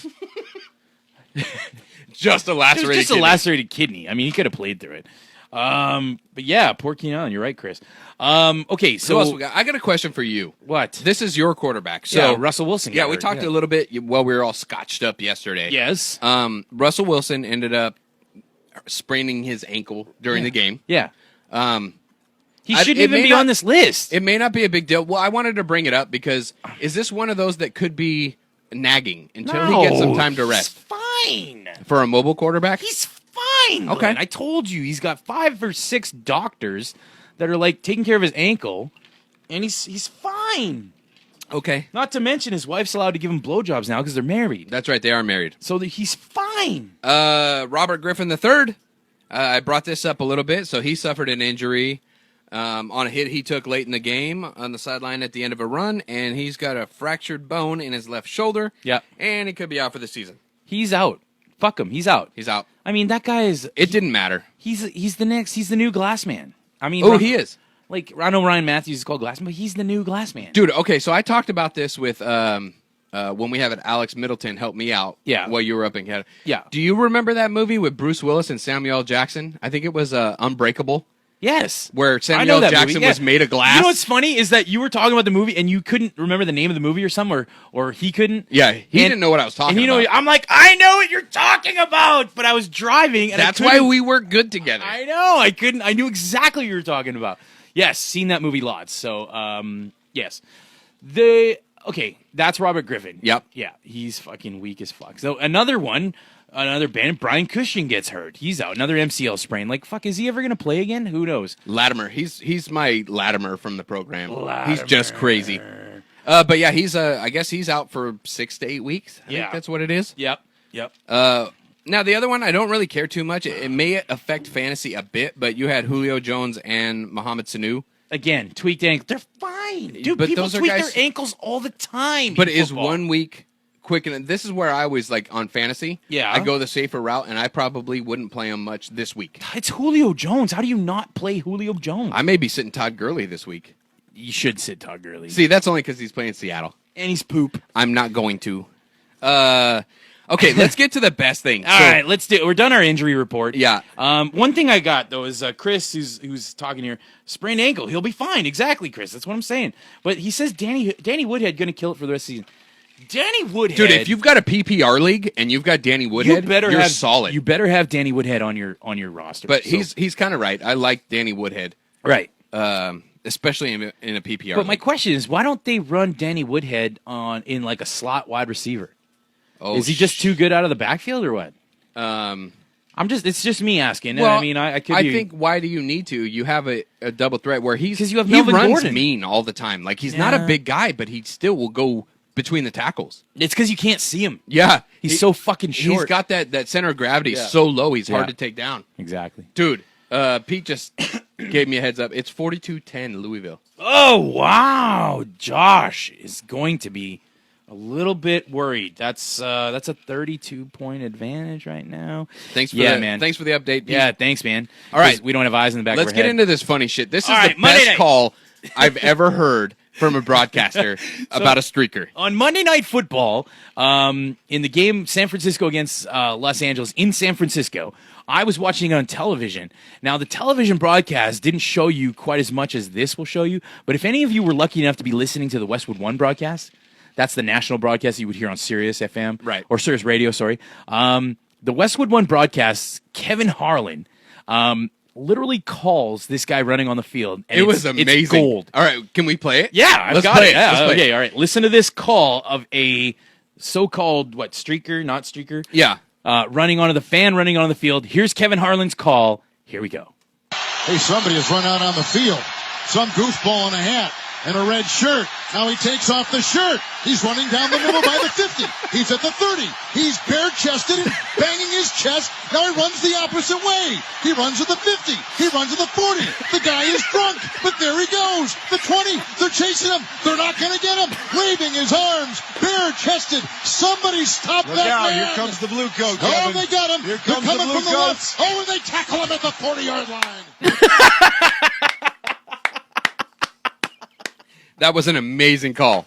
just a It was lacerated. just a lacerated kidney. I mean, he could have played through it. But yeah, poor Keenan Allen. You're right, Chris. Okay, So else we so got? I got a question for you. what? This is your quarterback. So Yeah, Russell Wilson. Yeah, got we hurt, talked a little bit while we were all scotched up yesterday. Yes. Russell Wilson ended up spraining his ankle during the game. Yeah. He I- shouldn't it even may be not- on this list. It may not be a big deal. Well, I wanted to bring it up because is this one of those that could be nagging until he gets some time to rest? He's fine. For a mobile quarterback? He's fine. Okay. Glenn. I told you he's got 5 or 6 doctors that are like taking care of his ankle, and he's fine. Okay. Not to mention his wife's allowed to give him blowjobs now because they're married. That's right. They are married. So he's fine. Robert Griffin III. I brought this up a little bit. So he suffered an injury on a hit he took late in the game on the sideline at the end of a run, and he's got a fractured bone in his left shoulder. Yeah. And he could be out for the season. He's out. Fuck him. He's out. He's out. I mean, that guy is. It didn't matter. He's the new Glass Man. I mean, He is. Like, I know Ryan Matthews is called Glass Man, but he's the new Glass Man. Dude, okay, so I talked about this with when we have it, Alex Middleton help me out while you were up in Canada. Yeah. Do you remember that movie with Bruce Willis and Samuel L. Jackson? I think it was Unbreakable. Yes. Where Samuel L. Jackson was made of glass. You know what's funny is that you were talking about the movie and you couldn't remember the name of the movie or something, or he couldn't. Yeah, he didn't know what I was talking about. I'm like, I know what you're talking about, but I was driving. And That's why we work good together. I know. I knew exactly what you were talking about. Yes, seen that movie lots. So, yes. Okay, that's Robert Griffin. Yep. Yeah, he's fucking weak as fuck. So another band, Brian Cushing gets hurt. He's out. Another MCL sprain. Like, fuck, is he ever going to play again? Who knows? Latimer. He's my Latimer from the program. Latimer. He's just crazy. But yeah, he's I guess he's out for 6 to 8 weeks. I think that's what it is. Yep. Now, the other one, I don't really care too much. It may affect fantasy a bit, but you had Julio Jones and Mohamed Sanu. Again, tweaked ankle. They're fine. Dude, but people those are tweak guys- their ankles all the time. But in is football. 1 week quick? And this is where I always, like, on fantasy, Yeah. I go the safer route, and I probably wouldn't play him much this week. It's Julio Jones. How do you not play Julio Jones? I may be sitting Todd Gurley this week. You should sit Todd Gurley. See, that's only because he's playing Seattle. And he's poop. I'm not going to. Okay, let's get to the best thing. All right, let's do it. We're done our injury report. Yeah. One thing I got, though, is Chris, who's talking here, sprained ankle. He'll be fine. Exactly, Chris. That's what I'm saying. But he says Danny Woodhead going to kill it for the rest of the season. Danny Woodhead. Dude, if you've got a PPR league and you've got Danny Woodhead, you're solid. You better have Danny Woodhead on your roster. But So- he's kind of right. I like Danny Woodhead, right. especially in a PPR. But my league. question is, why don't they run Danny Woodhead in like a slot wide receiver? Oh, Is he just too good out of the backfield or what? It's just me asking. Well, I mean, I could. I think why do you need to? You have a double threat where he 'Cause you have he Melvin runs Gordon. mean all the time. Like he's not a Yeah. big guy, but he still will go between the tackles. it's because you can't see him. Yeah, He's so fucking short. He's got that center of gravity Yeah. so low. He's hard Yeah. to take down. Exactly. Dude, Pete just gave me a heads up. It's 42-10 Louisville. Oh wow, Josh is going to be a little bit worried. That's a 32-point advantage right now. Thanks for man. Thanks for the update, Pete. Yeah, thanks, man. All right. 'Cause we don't have eyes in the back. Let's of our get head. into this funny shit. This is All the right, Monday best night. call I've ever heard from a broadcaster about a streaker. On Monday Night Football, in the game San Francisco against Los Angeles in San Francisco, I was watching it on television. Now, the television broadcast didn't show you quite as much as this will show you, but if any of you were lucky enough to be listening to the Westwood One broadcast, that's the national broadcast you would hear on Sirius FM. Right. Or Sirius Radio, sorry. The Westwood One broadcast, Kevin Harlan, literally calls this guy running on the field. And It was amazing. It's gold. All right, can we play it? Yeah, I've Let's got play it. Yeah, Let's play okay, it. all right. Listen to this call of a so-called, streaker, not streaker? Yeah. Running onto the field. Here's Kevin Harlan's call. Here we go. Hey, somebody has run out on the field. Some goofball in a hat and a red shirt. Now he takes off the shirt. He's running down the middle by the 50. He's at the 30. He's bare-chested and banging his chest. Now he runs the opposite way. He runs to the 50. He runs to the 40. The guy is drunk, but there he goes. The 20. They're chasing him. They're not going to get him. Waving his arms, bare-chested. Somebody stop Look that out, man. here comes the blue coat, Oh, Kevin. they got him. Here They're comes the coming blue from the coats. left. Oh, and they tackle him at the 40-yard line. That was an amazing call.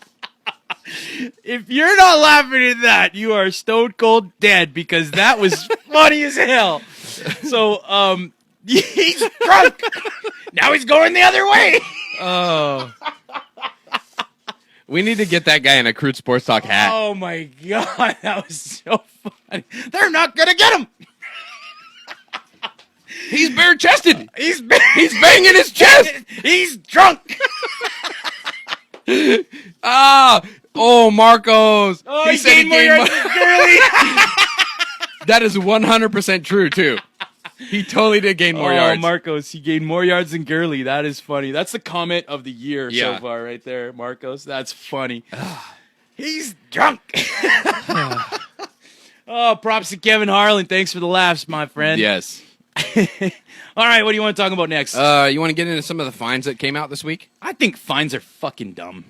If you're not laughing at that, you are stone cold dead because that was funny as hell. So, he's drunk. Now he's going the other way. Oh. We need to get that guy in a Crude Sports Talk hat. Oh my God, that was so funny. They're not going to get him. He's bare-chested. He's banging his chest. He's drunk. Oh, Marcos. Oh, he said gained more yards than Gurley. That is 100% true, too. He totally did gain more yards. Marcos, he gained more yards than Gurley. That is funny. That's the comment of the year Yeah. so far right there, Marcos. That's funny. He's drunk. Oh, props to Kevin Harlan. Thanks for the laughs, my friend. Yes. All right, what do you want to talk about next? You want to get into some of the fines that came out this week? I think fines are fucking dumb.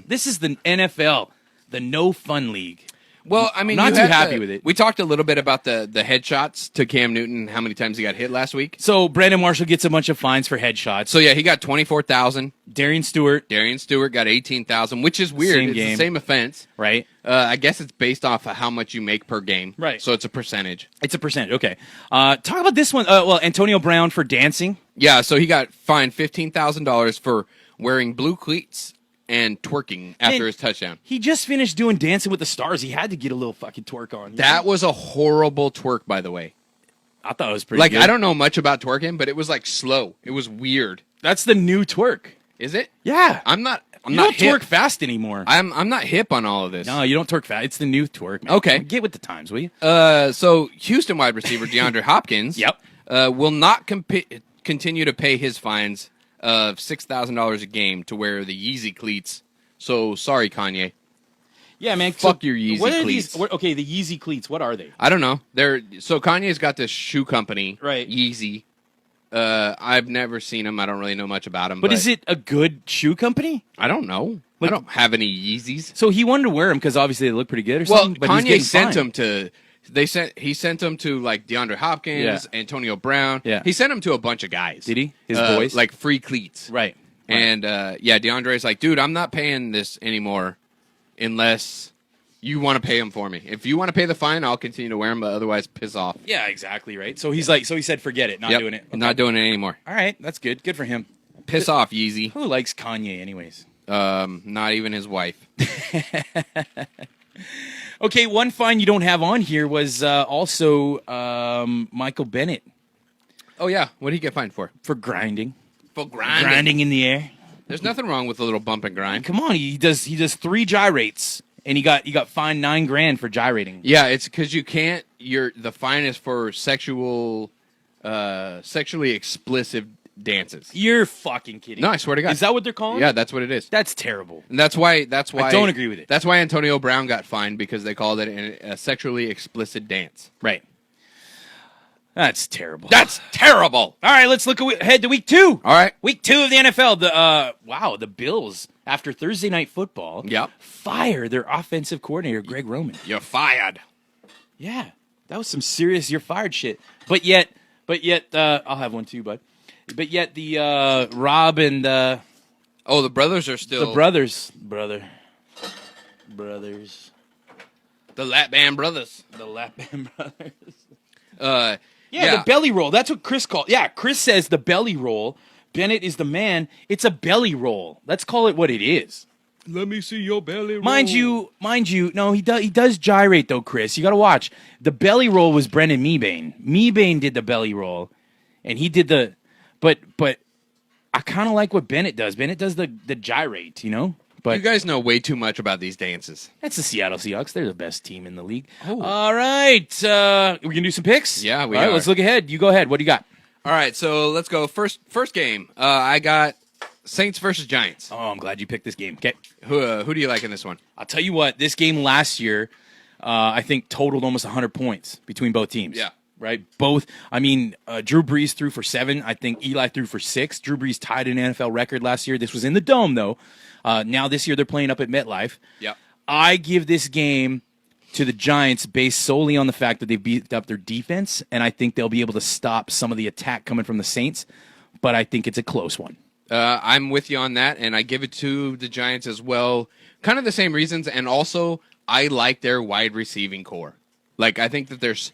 This is the NFL, the no fun league. Well, I mean, Not you too had happy with it. We talked a little bit about the headshots to Cam Newton, how many times he got hit last week. So Brandon Marshall gets a bunch of fines for headshots. So yeah, he got 24,000. Darian Stewart, Got 18,000, which is weird. Same It's game. the same offense. right? I guess it's based off of how much you make per game. Right. So it's a percentage. It's a percentage. Okay. Talk about this one. Well, Antonio Brown for dancing. Yeah. So he got fined $15,000 for wearing blue cleats and twerking after Man, his touchdown. He just finished doing Dancing with the Stars. He had to get a little fucking twerk on. That was a horrible twerk, by the way. I thought it was pretty Like, good. I don't know much about twerking, but it was like slow. It was weird. That's the new twerk. Is it? Yeah. I'm not you don't hip. twerk fast anymore. I'm not hip on all of this. No, you don't twerk fast. It's the new twerk, man. Okay. Get with the times, will you? So Houston wide receiver DeAndre Hopkins Yep. Will not continue to pay his fines of $6,000 a game to wear the Yeezy cleats. So sorry, Kanye. Yeah, man. Fuck your Yeezy what are cleats. Okay, the Yeezy cleats. What are they? I don't know. So Kanye's got this shoe company, Right. Yeezy. I've never seen them. I don't really know much about them. But is it a good shoe company? I don't know. Like- I don't have any Yeezys. So he wanted to wear them because obviously they look pretty good or Well, something. But he's Kanye getting sent fined. them to. He sent them to like DeAndre Hopkins, Antonio Brown. Yeah. He sent them to a bunch of guys. Did he? His boys? like free cleats. Right. And DeAndre's like, dude, I'm not paying this anymore unless you want to pay them for me. If you want to pay the fine, I'll continue to wear them, but otherwise, piss off. Yeah, exactly, right? So he's like, so he said, forget it, not Yep. doing it. Not doing it anymore. All right, that's good. Good for him. Piss off, Yeezy. Who likes Kanye, anyways? Not even his wife. Okay, one fine you don't have on here was also Michael Bennett Oh yeah, what did he get fined for? for grinding. For grinding. Grinding in the air. There's nothing wrong with a little bump and grind. Come on, he does 3 gyrates, and he got fined $9,000 for gyrating. Yeah, it's because you can't. The fine is for sexually explicit dances. You're fucking kidding. No, I swear to God. Is that what they're calling? Yeah, that's what it is. That's terrible. And that's why. I don't agree with it. That's why Antonio Brown got fined because they called it a sexually explicit dance. Right. That's terrible. That's terrible. All right, let's look ahead to week 2. All right. Week 2 of the NFL. The Bills, after Thursday Night Football, Yep. fire their offensive coordinator, Greg Roman. You're fired. Yeah, that was some serious you're fired shit. But yet, I'll have one too, bud. But yet the Rob and Oh, the brothers are still the brothers. The Lap Band brothers. The Lap Band brothers. Yeah, The belly roll. That's what Chris called. Yeah, Chris says the belly roll. Bennett is the man. It's a belly roll. Let's call it what it is. Let me see your belly roll. Mind you. No, he does gyrate though, Chris. You got to watch. The belly roll was Brendan Meebane. Meebane did the belly roll, and he did the. But I kind of like what Bennett does. Bennett does the gyrate, you know. But You guys know way too much about these dances. that's the Seattle Seahawks. They're the best team in the league. Oh. All right, we can do some picks. Yeah, we All right, are. let's look ahead. You go ahead. What do you got? All right, so let's go. First game. I got Saints versus Giants. Oh, I'm glad you picked this game. Okay. Who do you like in this one? I'll tell you what, this game last year, I think totaled almost 100 points between both teams. Yeah. Right? Both. I mean, Drew Brees threw for 7. I think Eli threw for 6. Drew Brees tied an NFL record last year. This was in the Dome, though. Now this year they're playing up at MetLife. Yeah. I give this game to the Giants based solely on the fact that they beefed up their defense, and I think they'll be able to stop some of the attack coming from the Saints, but I think it's a close one. I'm with you on that, and I give it to the Giants as well. Kind of the same reasons, and also I like their wide receiving core. Like, I think that there's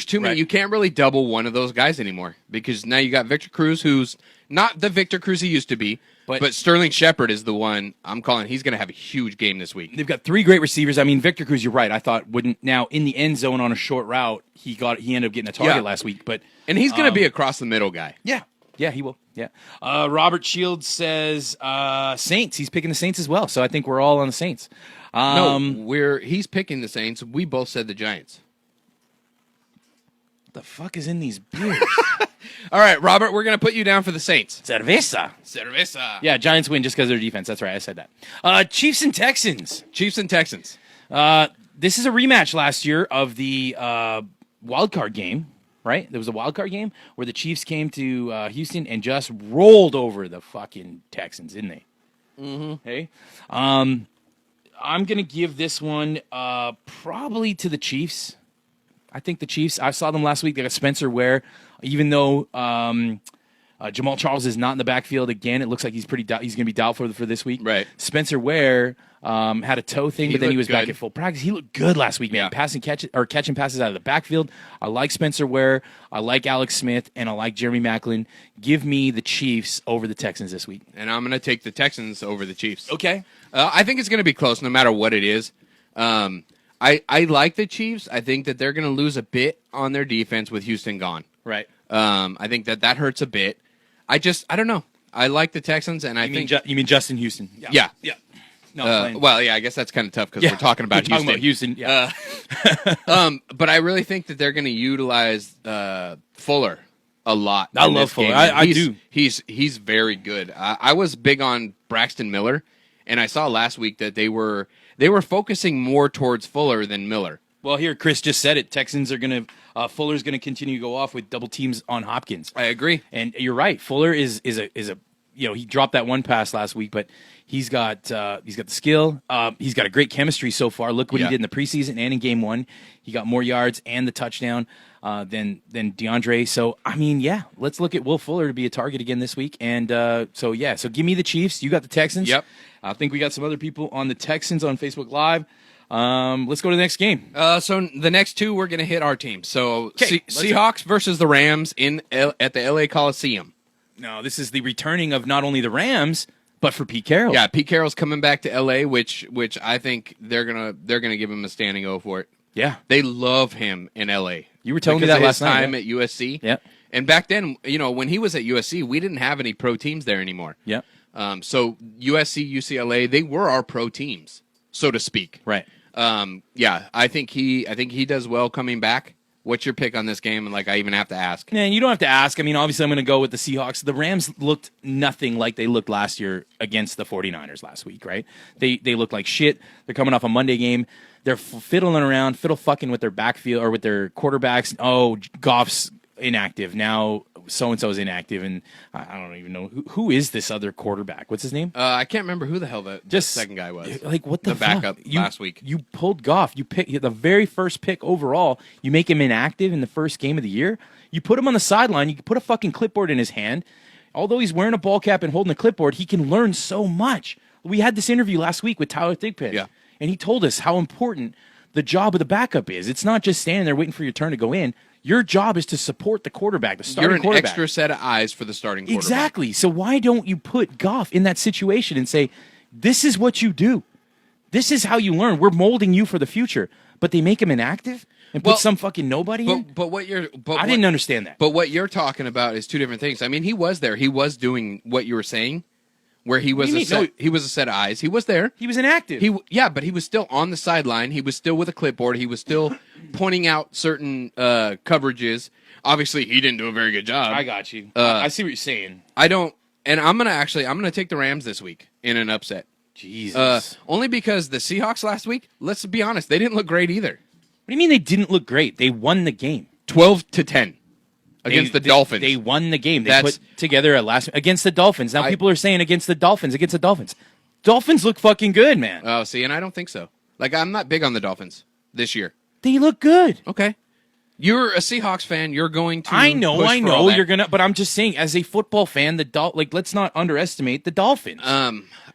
too many. Right. You can't really double one of those guys anymore because now you got Victor Cruz, who's not the Victor Cruz he used to be, but Sterling Shepard is the one I'm calling. He's going to have a huge game this week. They've got 3 great receivers. I mean, Victor Cruz, you're right. I thought wouldn't now in the end zone on a short route. He ended up getting a target last week, but And he's going to be across the middle guy. yeah, he will. Yeah. Robert Shields says Saints. He's picking the Saints as well. So I think we're all on the Saints. He's picking the Saints. We both said the Giants. What the fuck is in these beers? All right, Robert, we're going to put you down for the Saints. Cerveza. Cerveza. Yeah, Giants win just because of their defense. That's right. I said that. Chiefs and Texans. Chiefs and Texans. This is a rematch last year of the wild card game. right? There was a wild card game where the Chiefs came to Houston and just rolled over the fucking Texans, didn't they? Mm-hmm. Hey, I'm gonna give this one probably to the Chiefs. I think the Chiefs. I saw them last week. They got Spencer Ware, even though Jamal Charles is not in the backfield again. It looks like he's he's going to be doubtful for this week. Right. Spencer Ware had a toe thing, but then he was back at full practice. He looked good last week, man. Yeah. Catching passes out of the backfield. I like Spencer Ware. I like Alex Smith, and I like Jeremy Maclin. Give me the Chiefs over the Texans this week. And I'm going to take the Texans over the Chiefs. Okay. I think it's going to be close no matter what it is. I like the Chiefs. I think that they're going to lose a bit on their defense with Houston gone. Right. I think that hurts a bit. I don't know. I like the Texans, and I think you mean Justin Houston? Yeah. No. Well, yeah. I guess that's kind of tough because we're talking about we're Houston. talking about Houston. Yeah. But I really think that they're going to utilize Fuller a lot. I in love this Fuller. game. I do. He's very good. I was big on Braxton Miller, and I saw last week that they were focusing more towards Fuller than Miller. Well, here Chris just said it. Texans are going to Fuller's going to continue to go off with double teams on Hopkins. I agree, and you're right. Fuller is a he dropped that one pass last week, but he's got the skill. He's got a great chemistry so far. Look what he did in the preseason and in game one. He got more yards and the touchdown than DeAndre. So I mean, let's look at Will Fuller to be a target again this week. And so give me the Chiefs. You got the Texans. Yep. I think we got some other people on the Texans on Facebook Live. Let's go to the next game. So the next two, we're going to hit our team. So let's Seahawks versus the Rams at the LA Coliseum. No, this is the returning of not only the Rams, but for Pete Carroll. Yeah, Pete Carroll's coming back to LA, which I think they're gonna give him a standing O for it. Yeah, they love him in LA. You were telling me that last time night. At USC. Yeah, and back then, when he was at USC, we didn't have any pro teams there anymore. Yeah. So USC, UCLA, they were our pro teams, so to speak. Right. I think he does well coming back. What's your pick on this game? And I even have to ask. Man, you don't have to ask. I mean, obviously, I'm going to go with the Seahawks. The Rams looked nothing like they looked last year against the 49ers last week, right? They look like shit. They're coming off a Monday game. They're fiddling around, fiddle-fucking with their backfield or with their quarterbacks. Oh, Goff's inactive. Now so-and-so's inactive, and I don't even know. Who is this other quarterback? What's his name? I can't remember who the hell the second guy was. What the fuck? Backup last week. You pulled Goff. You picked the very first pick overall. You make him inactive in the first game of the year. You put him on the sideline. You put a fucking clipboard in his hand. Although he's wearing a ball cap and holding a clipboard, he can learn so much. We had this interview last week with Tyler Thigpen, and he told us how important the job of the backup is. It's not just standing there waiting for your turn to go in. Your job is to support the quarterback, the starting quarterback. You're an extra set of eyes for the starting quarterback. Exactly. So why don't you put Goff in that situation and say, this is what you do. This is how you learn. We're molding you for the future. But they make him inactive and put some fucking nobody in? I didn't understand that. But what you're talking about is two different things. I mean, he was there. He was doing what you were saying, where he was he was a set of eyes. He was there. He was inactive. But he was still on the sideline. He was still with a clipboard. He was still pointing out certain coverages. Obviously, he didn't do a very good job. I got you. I see what you're saying. I don't, and I'm gonna take the Rams this week in an upset. Jesus. Only because the Seahawks last week, let's be honest, they didn't look great either. What do you mean they didn't look great? They won the game 12-10 against the Dolphins. They won the game. They put together against the Dolphins. Now people are saying against the Dolphins. Dolphins look fucking good, man. Oh, see, and I don't think so. I'm not big on the Dolphins this year. They look good. Okay. You're a Seahawks fan. You're going to. I know. You're gonna. But I'm just saying, as a football fan, let's not underestimate the Dolphins.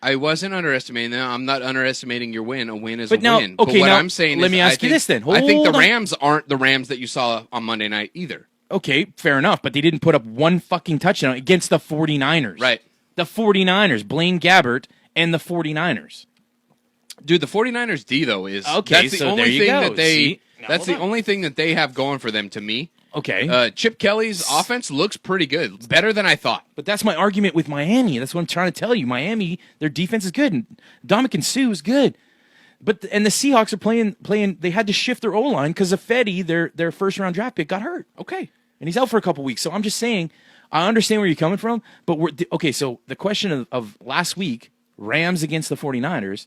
I wasn't underestimating them. I'm not underestimating your win. A win is a Okay, win. But what I'm saying is, let me ask you this then. I think the Rams aren't the Rams that you saw on Monday night either. Okay, fair enough. But they didn't put up one fucking touchdown against the 49ers. Right. The 49ers, Blaine Gabbert and the 49ers. Dude, the 49ers D though is okay. That's the So only there you thing go. that they. See? That's the only thing that they have going for them to me. Okay. Chip Kelly's offense looks pretty good. Better than I thought. But that's my argument with Miami. That's what I'm trying to tell you. Miami, their defense is good. And Dominican Sue is good. And the Seahawks are playing. They had to shift their O-line because of Fetty, their first-round draft pick, got hurt. Okay. And he's out for a couple weeks. So I'm just saying, I understand where you're coming from. But okay, so the question of last week, Rams against the 49ers,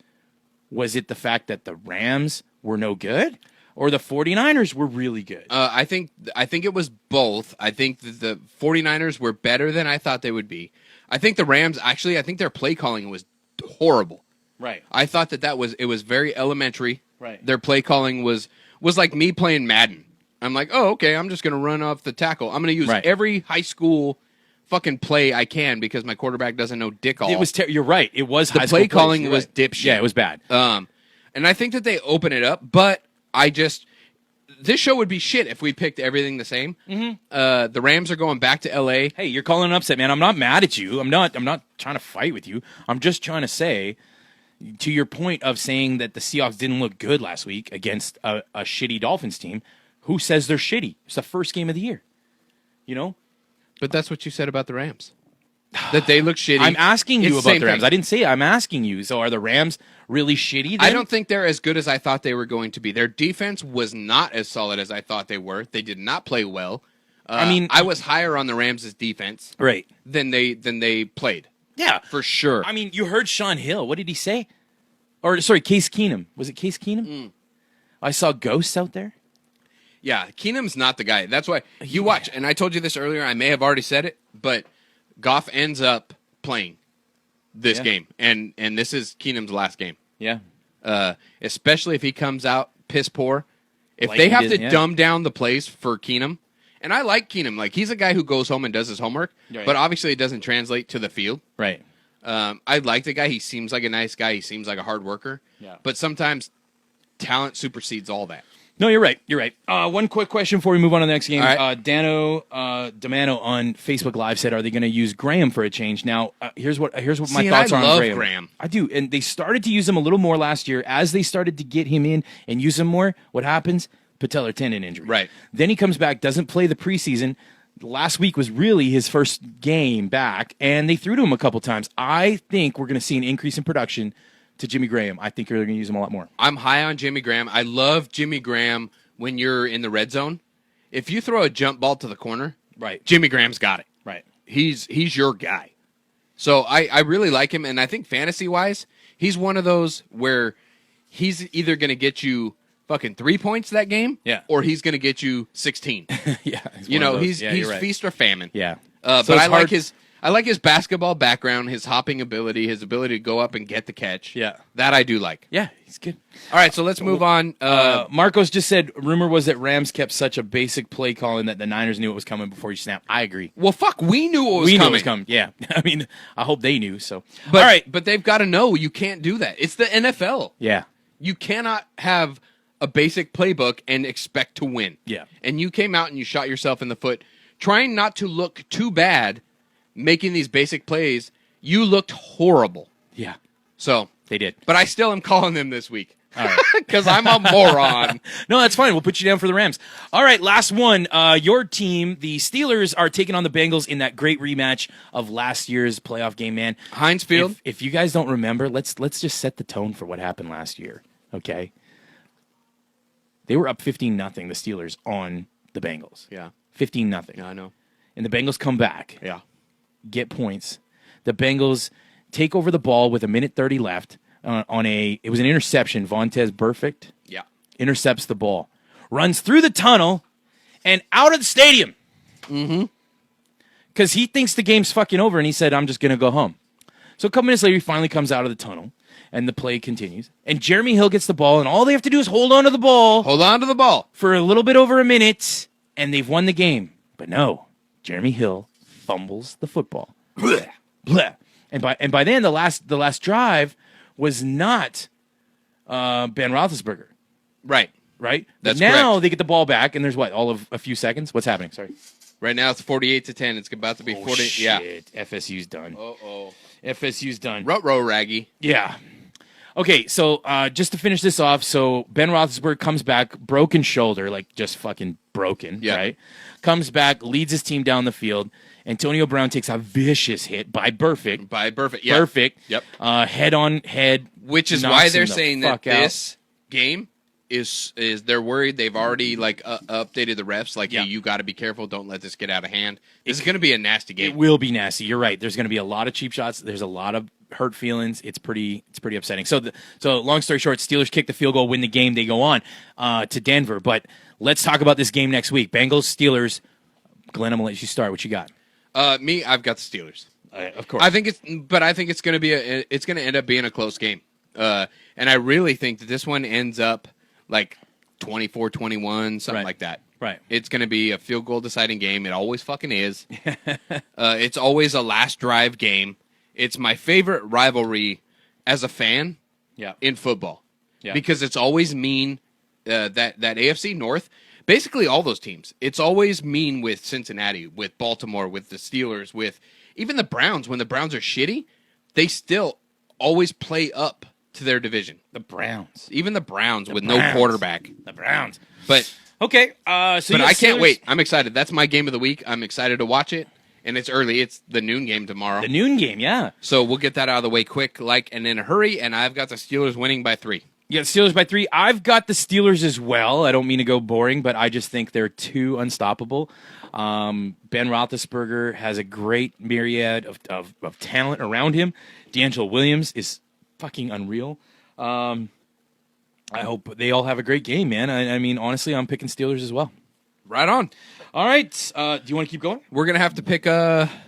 was it the fact that the Rams were no good? or the 49ers were really good? I think it was both. I think that the 49ers were better than I thought they would be. I think the Rams, actually, I think their play calling was horrible. Right. I thought that was very elementary. Right. Their play calling was like me playing Madden. I'm like, oh, okay, I'm just going to run off the tackle. I'm going to use every high school fucking play I can because my quarterback doesn't know dick all. It was you're right. It was the high play school calling plays. was dipshit. Yeah, it was bad. And I think that they open it up, but this show would be shit if we picked everything the same. Mm-hmm. The Rams are going back to L.A. Hey, you're calling an upset, man. I'm not mad at you. I'm not trying to fight with you. I'm just trying to say, to your point of saying that the Seahawks didn't look good last week against a shitty Dolphins team. Who says they're shitty? It's the first game of the year. You know? But that's what you said about the Rams. That they look shitty. I'm asking you It's about the Rams. thing. I didn't say it. I'm asking you. So are the Rams really shitty then? I don't think they're as good as I thought they were going to be. Their defense was not as solid as I thought they were. They did not play well. I was higher on the Rams' defense than they played. Yeah. For sure. I mean, you heard Sean Hill. What did he say? Or, sorry, Case Keenum. Was it Case Keenum? I saw ghosts out there. Yeah, Keenum's not the guy. That's why you watch. And I told you this earlier. I may have already said it, but Goff ends up playing this game, and this is Keenum's last game. Yeah. Especially if he comes out piss poor. If Like they he have did, to dumb down the plays for Keenum, and I like Keenum. Like, he's a guy who goes home and does his homework, but obviously it doesn't translate to the field. Right. I like the guy. He seems like a nice guy. He seems like a hard worker. Yeah. But sometimes talent supersedes all that. No, you're right. You're right. One quick question before we move on to the next game. All right. Dano Damano on Facebook Live said, "Are they going to use Graham for a change?" Now, here's what my thoughts are on Graham. I do, and they started to use him a little more last year. As they started to get him in and use him more, what happens? Patellar tendon injury. Right. Then he comes back, doesn't play the preseason. Last week was really his first game back, and they threw to him a couple times. I think we're going to see an increase in production to Jimmy Graham. I think they're going to use him a lot more. I'm high on Jimmy Graham. I love Jimmy Graham when you're in the red zone. If you throw a jump ball to the corner, right, Jimmy Graham's got it. Right. He's your guy. So I really like him, and I think fantasy-wise, he's one of those where he's either going to get you fucking 3 points that game, or he's going to get you 16. Yeah. He's right. feast or famine. Yeah. But I like his basketball background, his hopping ability, his ability to go up and get the catch. Yeah. That I do like. Yeah, he's good. All right, so let's move on. Marcos just said, rumor was that Rams kept such a basic play calling that the Niners knew it was coming before you snapped. I agree. Well, fuck, we knew it was coming. Knew it was coming, yeah. I mean, I hope they knew, so. But, all right. But they've got to know you can't do that. It's the NFL. Yeah. You cannot have a basic playbook and expect to win. Yeah. And you came out and you shot yourself in the foot. Trying not to look too bad, making these basic plays, you looked horrible. Yeah. So. They did. But I still am calling them this week. All right. Because I'm a moron. No, that's fine. We'll put you down for the Rams. All right, last one. Your team, the Steelers, are taking on the Bengals in that great rematch of last year's playoff game, man. Heinz Field. If you guys don't remember, let's just set the tone for what happened last year, okay? They were up 15-0, the Steelers, on the Bengals. Yeah. 15-0. Yeah, I know. And the Bengals come back. Yeah. Get points. The Bengals take over the ball with 1:30 left it was an interception. Vontaze Burfict intercepts the ball, runs through the tunnel and out of the stadium. Mm-hmm. Because he thinks the game's fucking over, and he said, I'm just going to go home. So a couple minutes later, he finally comes out of the tunnel, and the play continues. And Jeremy Hill gets the ball, and all they have to do is hold on to the ball. Hold on to the ball. For a little bit over a minute, and they've won the game. But no, Jeremy Hill fumbles the football. Blech. Blech. And by then, the last drive was not Ben Roethlisberger. Right. Right? That's but now correct. they get the ball back, and there's all of a few seconds? What's happening? Sorry. Right now it's 48-10. It's about to be 40. Shit. Yeah. FSU's done. Uh-oh. FSU's done. Ruh-roh, Raggy. Yeah. Okay, so just to finish this off, so Ben Roethlisberger comes back, broken shoulder, like just fucking broken, right? Comes back, leads his team down the field. Antonio Brown takes a vicious hit by Burfict. Yeah. Burfict. Yep. Head on head. Which is why they're saying that this game is they're worried. They've already updated the refs. Like, hey, you got to be careful. Don't let this get out of hand. This is going to be a nasty game. It will be nasty. You're right. There's going to be a lot of cheap shots. There's a lot of hurt feelings. It's pretty upsetting. So long story short, Steelers kick the field goal, win the game. They go on to Denver. But let's talk about this game next week. Bengals, Steelers. Glenn, I'm gonna let you start. What you got? I've got the Steelers. Of course. I think it's going to end up being a close game. And I really think that this one ends up like 24-21, something like that. Right. It's going to be a field goal deciding game. It always fucking is. It's always a last drive game. It's my favorite rivalry as a fan in football. Yeah. Because it's always mean that AFC North, basically all those teams. It's always mean with Cincinnati, with Baltimore, with the Steelers, with even the Browns. When the Browns are shitty, they still always play up to their division. The Browns. Even the Browns with no quarterback. The Browns. But okay, but I can't wait. I'm excited. That's my game of the week. I'm excited to watch it. And it's early. It's the noon game tomorrow. The noon game, yeah. So we'll get that out of the way quick, and in a hurry. And I've got the Steelers winning by 3. You got Steelers by 3. I've got the Steelers as well. I don't mean to go boring, but I just think they're too unstoppable. Ben Roethlisberger has a great myriad of talent around him. D'Angelo Williams is fucking unreal. I hope they all have a great game, man. I mean, honestly, I'm picking Steelers as well. Right on. All right. Do you want to keep going? We're going to have to pick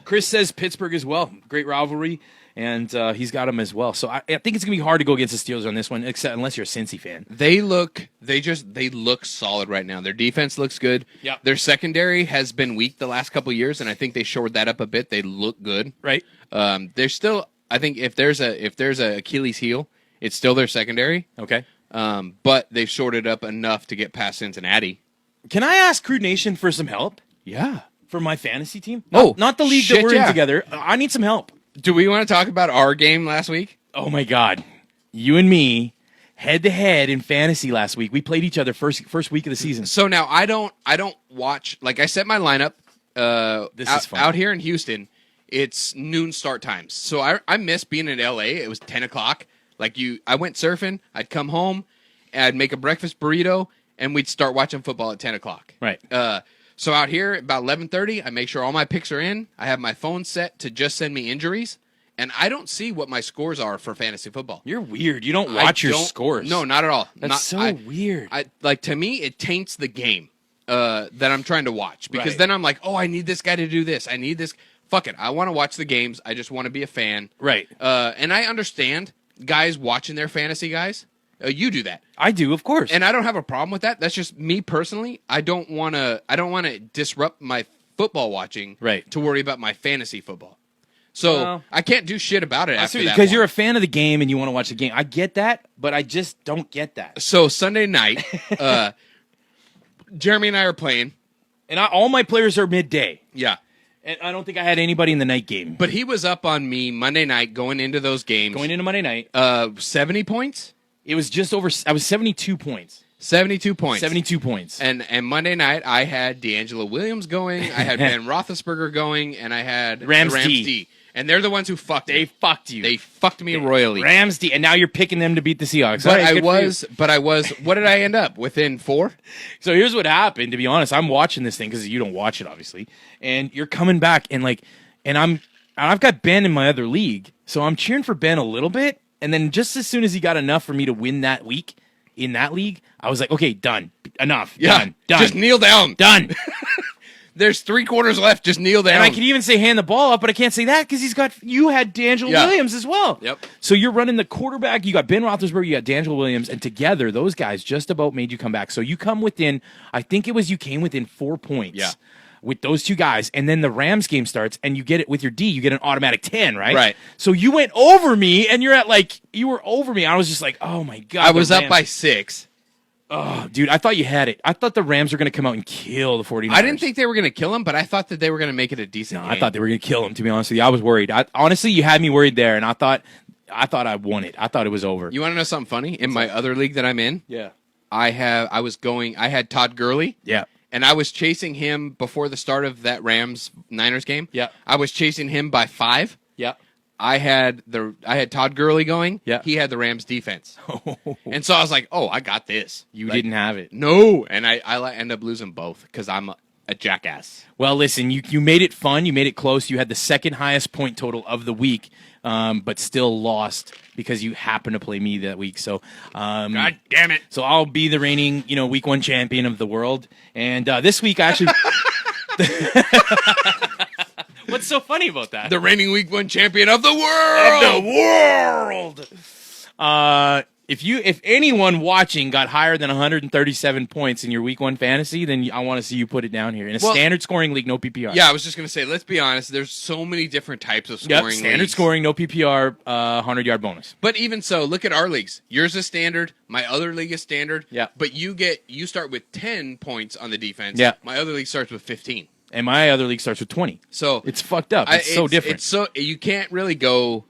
Chris says Pittsburgh as well. Great rivalry. And he's got them as well. So I think it's going to be hard to go against the Steelers on this one, except unless you're a Cincy fan. They look solid right now. Their defense looks good. Yeah. Their secondary has been weak the last couple of years, and I think they shored that up a bit. They look good. Right. They're still, I think if there's a Achilles heel, it's still their secondary. Okay. But they've shorted up enough to get past Cincinnati. Can I ask Crude Nation for some help? Yeah. For my fantasy team? Not the league shit, that we're in together. I need some help. Do we want to talk about our game last week? Oh my God. You and me, head to head in fantasy last week. We played each other first week of the season. So now I don't watch, like I set my lineup This is fun. out here in Houston. It's noon start times. So I miss being in LA. It was 10 o'clock. I went surfing. I'd come home, and I'd make a breakfast burrito, and we'd start watching football at 10 o'clock. Right. So out here, about 11:30, I make sure all my picks are in. I have my phone set to just send me injuries, and I don't see what my scores are for fantasy football. You're weird. You don't watch your scores. No, not at all. That's weird. To me, it taints the game that I'm trying to watch, because Right. then I'm like, oh, I need this guy to do this. I need this. Fuck it. I want to watch the games. I just want to be a fan. Right. And I understand guys watching their fantasy guys. You do that. I do, of course. And I don't have a problem with that. That's just me personally. I don't want to disrupt my football watching to worry about my fantasy football. So I can't do shit about it after that. Because you're a fan of the game and you want to watch the game. I get that, but I just don't get that. So Sunday night, Jeremy and I are playing. And all my players are midday. Yeah. And I don't think I had anybody in the night game. But he was up on me Monday night going into those games. Going into Monday night. 70 points? It was just over. I was 72 points. 72 points. 72 points. And Monday night, I had D'Angelo Williams going, I had Ben Roethlisberger going, and I had Rams D. D. And they're the ones who fucked me. They fucked you. They fucked me royally. Rams D. And now you're picking them to beat the Seahawks. But Right, I was. What did I end up? Within 4? So here's what happened. To be honest, I'm watching this thing because you don't watch it, obviously. And you're coming back, and I've got Ben in my other league, so I'm cheering for Ben a little bit. And then just as soon as he got enough for me to win that week in that league, I was like, okay, done. Enough. Yeah. Done. Just kneel down. Done. There's 3 quarters left. Just kneel down. And I could even say hand the ball up, but I can't say that because you had D'Angelo Williams as well. Yep. So you're running the quarterback. You got Ben Roethlisberger, you got D'Angelo Williams, and together those guys just about made you come back. So you come within, I think it was you came within 4 points. Yeah. With those two guys, and then the Rams game starts, and you get it with your D, you get an automatic 10, right? Right. So you went over me, and you were over me. I was just like, oh my God. I was up by 6. Oh, dude, I thought you had it. I thought the Rams were going to come out and kill the 49ers. I didn't think they were going to kill him, but I thought that they were going to make it a decent game. I thought they were going to kill him, to be honest with you. I was worried. Honestly, you had me worried there, and I thought I won it. I thought it was over. You want to know something funny? In my other league that I'm in, Yeah. I had Todd Gurley. Yeah. And I was chasing him before the start of that Rams-Niners game. Yeah. I was chasing him by 5. Yeah. I had Todd Gurley going. Yeah. He had the Rams defense. And so I was like, oh, I got this. You didn't have it. No. And I end up losing both because I'm a jackass. Well, listen, you made it fun. You made it close. You had the second highest point total of the week. but still lost because you happen to play me that week. So, God damn it. So I'll be the reigning, week 1 champion of the world. And this week, I actually. What's so funny about that? The reigning week 1 champion of the world. If anyone watching got higher than 137 points in your week 1 fantasy, then I want to see you put it down here in a standard scoring league, no PPR. Yeah, I was just gonna say, let's be honest. There's so many different types of scoring. Standard leagues. scoring, no PPR, 100-yard bonus. But even so, look at our leagues. Yours is standard. My other league is standard. Yeah. But you start with 10 points on the defense. Yeah. My other league starts with 15. And my other league starts with 20. So it's fucked up. It's so different. It's so you can't really go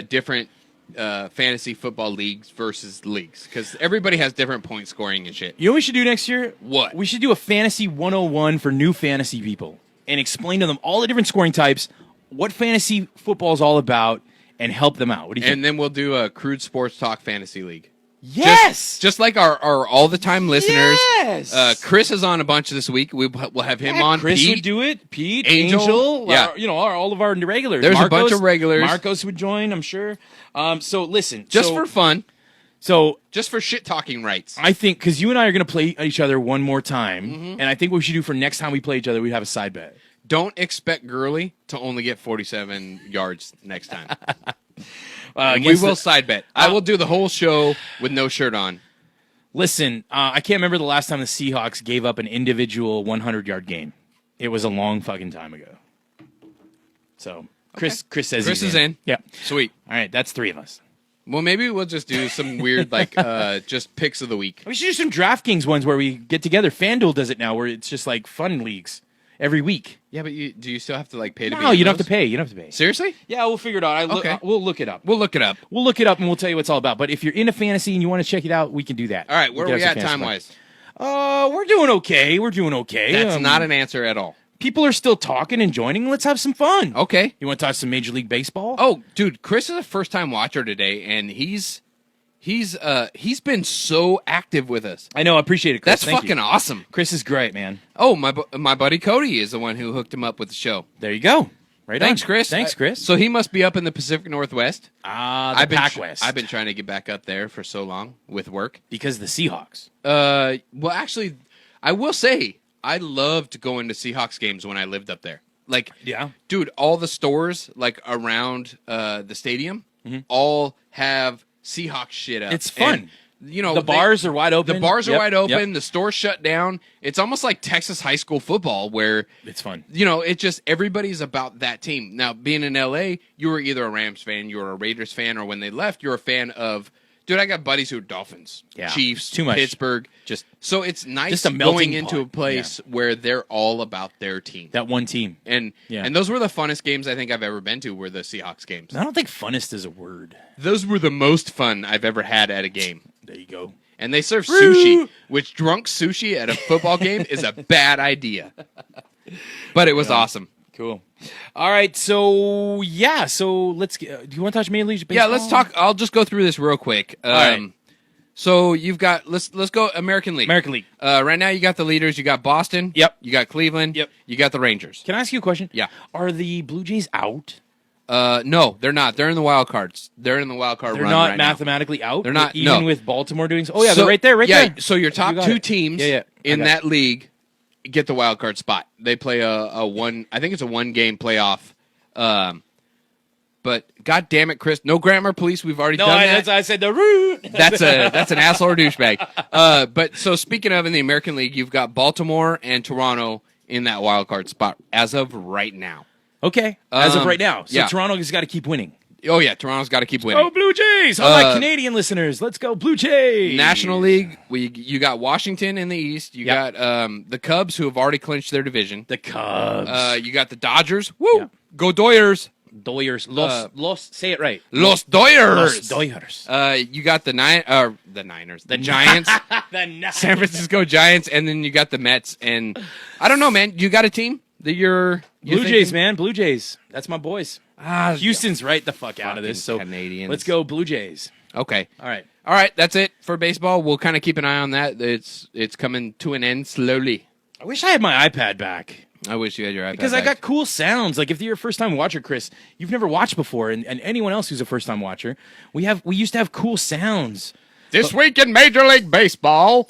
different fantasy football leagues versus leagues because everybody has different point scoring and shit. You know what we should do next year? What? We should do a fantasy 101 for new fantasy people and explain to them all the different scoring types, what fantasy football is all about, and help them out. What do you think? And then we'll do a Crude Sports Talk Fantasy League. Yes! Just like our all-the-time listeners. Yes! Chris is on a bunch this week. We'll have him on. Chris Pete would do it. Pete, Angel. Yeah. all of our regulars. There's Marcos, a bunch of regulars. Marcos would join, I'm sure. So listen. Just for fun. So just for shit-talking rights. I think, because you and I are going to play each other one more time, and I think what we should do for next time we play each other, we'd have a side bet. Don't expect Gurley to only get 47 yards next time. We will side bet. I will do the whole show with no shirt on. Listen, I can't remember the last time the Seahawks gave up an individual 100-yard game. It was a long fucking time ago. So Chris says Chris he's is in. Yeah. Sweet. All right, that's 3 of us. Well, maybe we'll just do some weird, just picks of the week. We should do some DraftKings ones where we get together. FanDuel does it now, where it's just like fun leagues every week. Yeah, but do you still have to pay to be No, in you don't those? have to pay. You don't have to pay. Seriously? Yeah, we'll figure it out. Okay. We'll look it up. We'll look it up. We'll look it up and we'll tell you what it's all about. But if you're into fantasy and you want to check it out, we can do that. All right, where are we at time time-wise? We're doing okay. We're doing okay. That's not an answer at all. People are still talking and joining. Let's have some fun. Okay. You want to talk some Major League Baseball? Oh, dude, Chris is a first-time watcher today, and he's been so active with us. I know. I appreciate it, Chris. That's Thank fucking you. awesome. Chris is great, man. Oh, my buddy Cody is the one who hooked him up with the show. There you go. Right Thanks, on. Chris. Thanks, Chris. So he must be up in the Pacific Northwest. The Pac West. I've been trying to get back up there for so long with work. Because of the Seahawks. Well, actually, I will say I loved going to Seahawks games when I lived up there. Yeah. Dude, all the stores around the stadium all have Seahawks shit up. It's fun. And, the bars are wide open. The bars are wide open. Yep. The stores shut down. It's almost like Texas high school football where it's fun. It's just everybody's about that team. Now, being in LA, you were either a Rams fan, you were a Raiders fan, or when they left, you're a fan of. Dude, I got buddies who are Dolphins, Chiefs, Too much. Pittsburgh. So it's nice just a melting going into a place where they're all about their team. That one team. And those were the funnest games I think I've ever been to were the Seahawks games. I don't think funnest is a word. Those were the most fun I've ever had at a game. There you go. And they serve sushi, which drunk sushi at a football game is a bad idea. But it was awesome. Cool. All right, so let's get. Do you want to touch Major League Baseball? Yeah, let's talk. I'll just go through this real quick. All right. So you've got let's go American League. American League. Right now you got the leaders. You got Boston. Yep. You got Cleveland. Yep. You got the Rangers. Can I ask you a question? Yeah. Are the Blue Jays out? No, they're not. They're in the wild cards. They're in the wild card They're run not right now. mathematically out. They're not. Even no. with Baltimore doing so. Oh yeah, they're right there. Right there. So your top two teams in that league get the wild card spot. They play a one. I think it's a 1-game playoff. But God damn it, Chris! No grammar, police. We've already done that. I said the root. That's an asshole or douchebag. But so speaking of in the American League, you've got Baltimore and Toronto in that wild card spot as of right now. Okay, as of right now. So yeah. Toronto's got to keep winning. Oh yeah, Toronto's got to keep winning. Oh, Blue Jays! All my Canadian listeners, let's go Blue Jays! National League, you got Washington in the East. You got the Cubs, who have already clinched their division. The Cubs. You got the Dodgers. Woo! Yeah. Go Doyers! Doyers. Los. Say it right. Los Doyers! Los Doyers. You got the Niners. The Giants. San Francisco Giants, and then you got the Mets. And I don't know, man. You got a team that you're Blue Jays, man. Blue Jays. That's my boys. Ah, Houston's right the fuck out of this. So Canadians. let's go Blue Jays. Okay. All right. That's it for baseball. We'll kind of keep an eye on that. It's coming to an end slowly. I wish I had my iPad back. I wish you had your iPad Because I back. got cool sounds. Like if you're a first time watcher, Chris, you've never watched before, and anyone else who's a first time watcher, we used to have cool sounds. This week in Major League Baseball.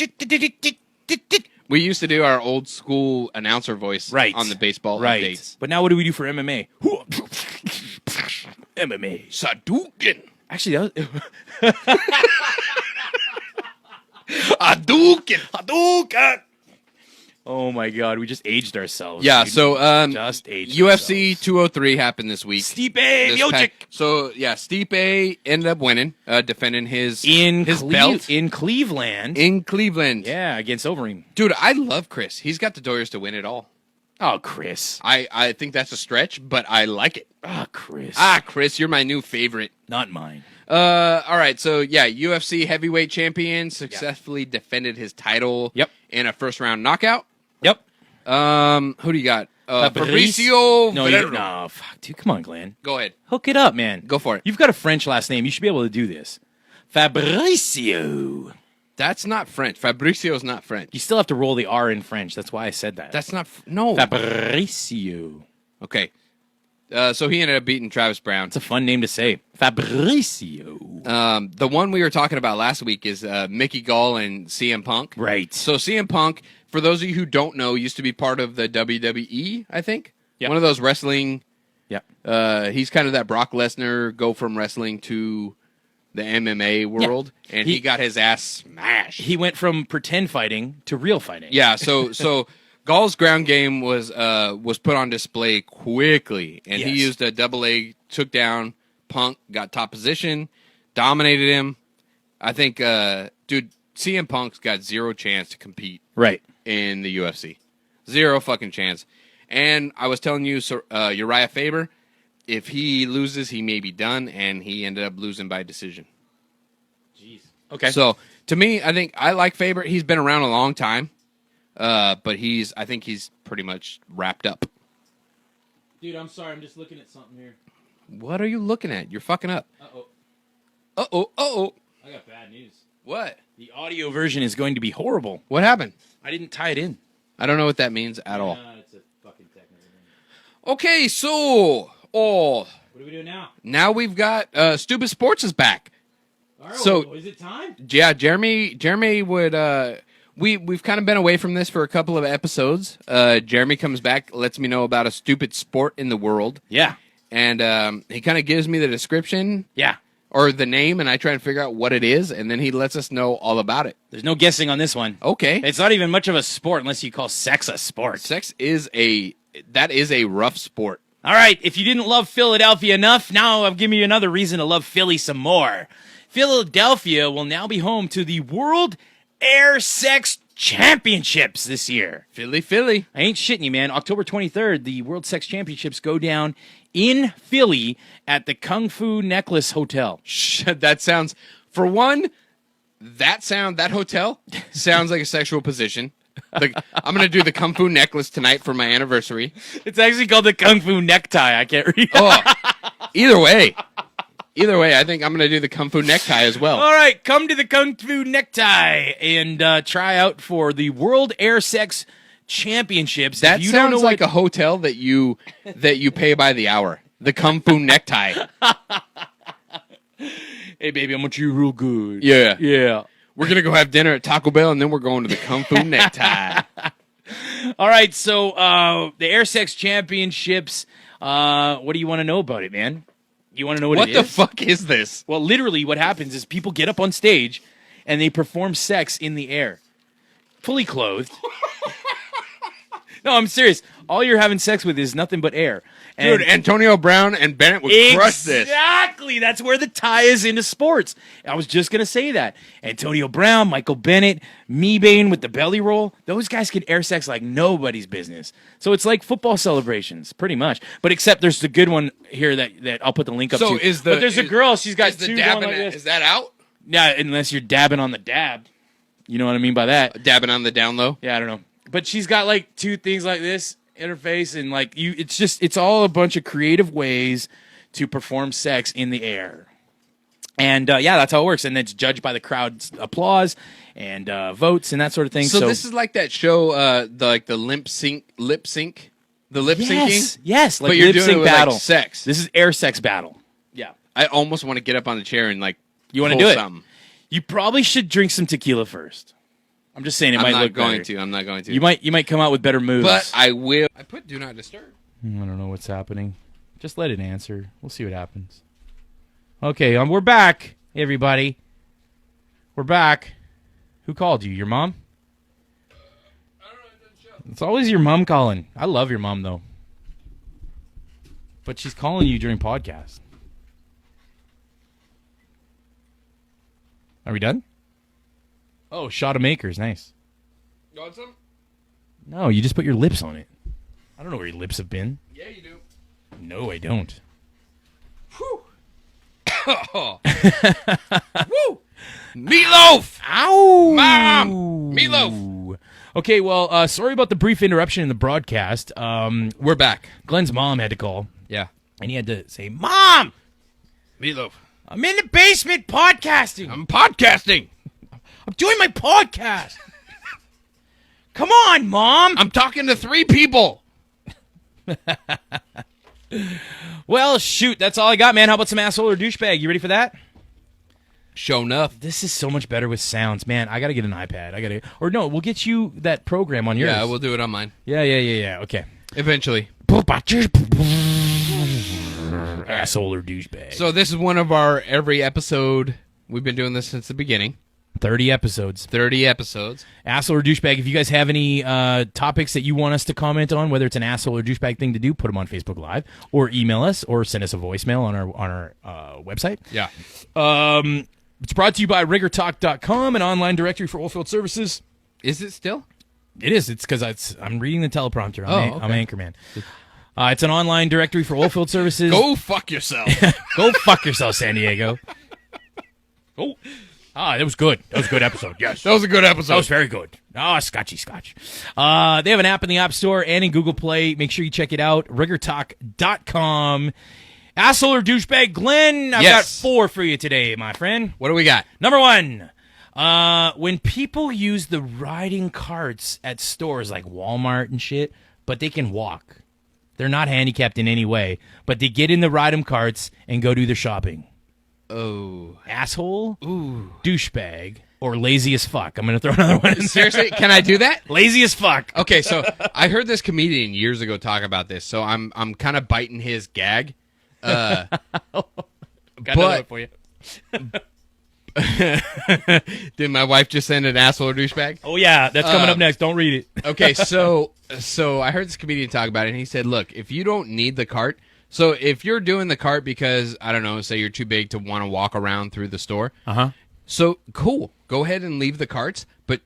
We used to do our old school announcer voice on the baseball updates. But now what do we do for MMA? MMA. Hadouken. Actually, that was... Hadouken. Oh my God, we just aged ourselves. Yeah, dude. so just aged UFC ourselves. 203 happened this week. Stipe This Miocic pack- So yeah, Stipe ended up winning, defending his belt in Cleveland. in Cleveland. Yeah, against Overeem. Dude, I love Chris. He's got the doors to win it all. Oh, Chris. I think that's a stretch, but I like it. Oh, Chris. Chris, you're my new favorite. Not mine. All right, so yeah, UFC heavyweight champion successfully defended his title in a first round knockout. Yep. Who do you got? Fabricio Ferrero. No, fuck, dude, come on, Glenn. Go ahead. Hook it up, man. Go for it. You've got a French last name. You should be able to do this. Fabricio. That's not French. Fabricio's not French. You still have to roll the R in French. That's why I said that. That's not no. Fabricio. Okay. So he ended up beating Travis Brown. It's a fun name to say. Fabricio. The one we were talking about last week is Mickey Gall and CM Punk. Right. So CM Punk, for those of you who don't know, used to be part of the WWE, I think. Yep. One of those wrestling. Yeah. He's kind of that Brock Lesnar go from wrestling to the MMA world, and he got his ass smashed. He went from pretend fighting to real fighting. Yeah, so Gall's ground game was put on display quickly, and he used a double leg, took down Punk, got top position, dominated him. I think, dude, CM Punk's got zero chance to compete Right. in the UFC. Zero fucking chance. And I was telling you, Uriah Faber, if he loses, he may be done, and he ended up losing by decision. Jeez. Okay. So, to me, I think I like Faber. He's been around a long time, but I think he's pretty much wrapped up. Dude, I'm sorry. I'm just looking at something here. What are you looking at? You're fucking up. Uh-oh. Uh-oh, uh-oh. I got bad news. What? The audio version is going to be horrible. What happened? I didn't tie it in. I don't know what that means at all. It's a fucking technical thing. Okay, so, What do we do now? now we've got Stupid Sports is back. All right, So- is it time? Yeah, Jeremy would we've kind of been away from this for a couple of episodes. Jeremy comes back, lets me know about a stupid sport in the world, Yeah. and he kind of gives me the description Yeah. or the name, and I try and figure out what it is, and then he lets us know all about it. There's no guessing on this one. Okay. It's not even much of a sport unless you call sex a sport. Sex is a rough sport. All right, if you didn't love Philadelphia enough, now I've given you another reason to love Philly some more. Philadelphia will now be home to the World Air Sex Championships this year. Philly. I ain't shitting you, man. October 23rd, the World Sex Championships go down in Philly at the Kung Fu Necklace Hotel. That sounds, for one, that hotel sounds like a sexual position. Like, I'm going to do the Kung Fu necklace tonight for my anniversary. It's actually called the Kung Fu Necktie. I can't read. Oh, either way, I think I'm going to do the Kung Fu necktie as well. All right, come to the Kung Fu Necktie and try out for the World Air Sex Championships. That If you don't sounds know like a hotel that you pay by the hour. The Kung Fu necktie. Hey, baby, I'm want you real good. Yeah. Yeah. We're going to go have dinner at Taco Bell, and then we're going to the Kung Fu necktie. All right, so the Air Sex Championships, what do you want to know about it, man? You want to know what it is? What the fuck is this? Well, literally what happens is people get up on stage and they perform sex in the air. Fully clothed. No, I'm serious. All you're having sex with is nothing but air. And Dude, Antonio Brown and Bennett would crush this. Exactly. That's where the tie is into sports. I was just going to say that. Antonio Brown, Michael Bennett, Mebane with the belly roll. Those guys can air sex like nobody's business. So it's like football celebrations, pretty much. But except there's the good one here that I'll put the link up to. But there's a girl. She's got two going like this. Is that out? Yeah, unless you're dabbing on the dab. You know what I mean by that? Dabbing on the down low? Yeah, I don't know. But she's got like two things like this in her face, and like it's all a bunch of creative ways to perform sex in the air. And yeah, that's how it works. And it's judged by the crowd's applause and votes and that sort of thing. So this is like that show, the lip sync The lip syncing? Yes, like but you're lip doing sync it with, battle. like, sex. This is air sex battle. Yeah. I almost want to get up on the chair and like You want to pull do it? something. You probably should drink some tequila first. I'm just saying it might look better. I'm not going to. You might come out with better moves. But I will. I put do not disturb. I don't know what's happening. Just let it answer. We'll see what happens. Okay, we're back, everybody. We're back. Who called you? Your mom? I don't know. It doesn't show. It's always your mom calling. I love your mom, though. But she's calling you during podcast. Are we done? Oh, shot of makers. Nice. You want some? No, you just put your lips on it. I don't know where your lips have been. Yeah, you do. No, I don't. Whew. Woo! Meatloaf! Ow! Mom! Meatloaf! Okay, well, sorry about the brief interruption in the broadcast. We're back. Glenn's mom had to call, Yeah. and he had to say, Mom! Meatloaf. I'm in the basement podcasting. I'm podcasting. I'm doing my podcast. Come on, Mom! I'm talking to 3 people. Well, shoot, that's all I got, man. How about some asshole or douchebag? You ready for that? Show enough. This is so much better with sounds, man. I gotta get an iPad. Or no, we'll get you that program on yours. Yeah, we'll do it on mine. Yeah. Okay. Eventually. Asshole or douchebag. So this is one of our every episode. We've been doing this since the beginning. 30 episodes. 30 episodes. Asshole or douchebag. If you guys have any topics that you want us to comment on, whether it's an asshole or douchebag thing to do, put them on Facebook Live, or email us, or send us a voicemail on our website. Yeah. It's brought to you by RigorTalk.com, an online directory for oilfield services. Is it still? It is. It's because I'm reading the teleprompter. Oh, I'm okay. Anchorman. It's an online directory for oilfield services. Go fuck yourself. Go fuck yourself, San Diego. Oh. That was good. That was a good episode. Yes. That was a good episode. That was very good. Scotchy scotch. They have an app in the App Store and in Google Play. Make sure you check it out. RigorTalk.com. Asshole or douchebag? Glenn, I've got 4 for you today, my friend. What do we got? Number 1. When people use the riding carts at stores like Walmart and shit, but they can walk. They're not handicapped in any way, but they get in the ride-em carts and go do their shopping. Oh. Asshole, douchebag, or lazy as fuck. I'm going to throw another one in there. Seriously? Can I do that? Lazy as fuck. Okay, so I heard this comedian years ago talk about this, so I'm kind of biting his gag. Got another one for you. Did my wife just send an asshole or douchebag? Oh, yeah, that's coming up next. Don't read it. Okay, so I heard this comedian talk about it, and he said, look, if you don't need the cart, so if you're doing the cart because, I don't know, say you're too big to want to walk around through the store, so cool. Go ahead and leave the carts, but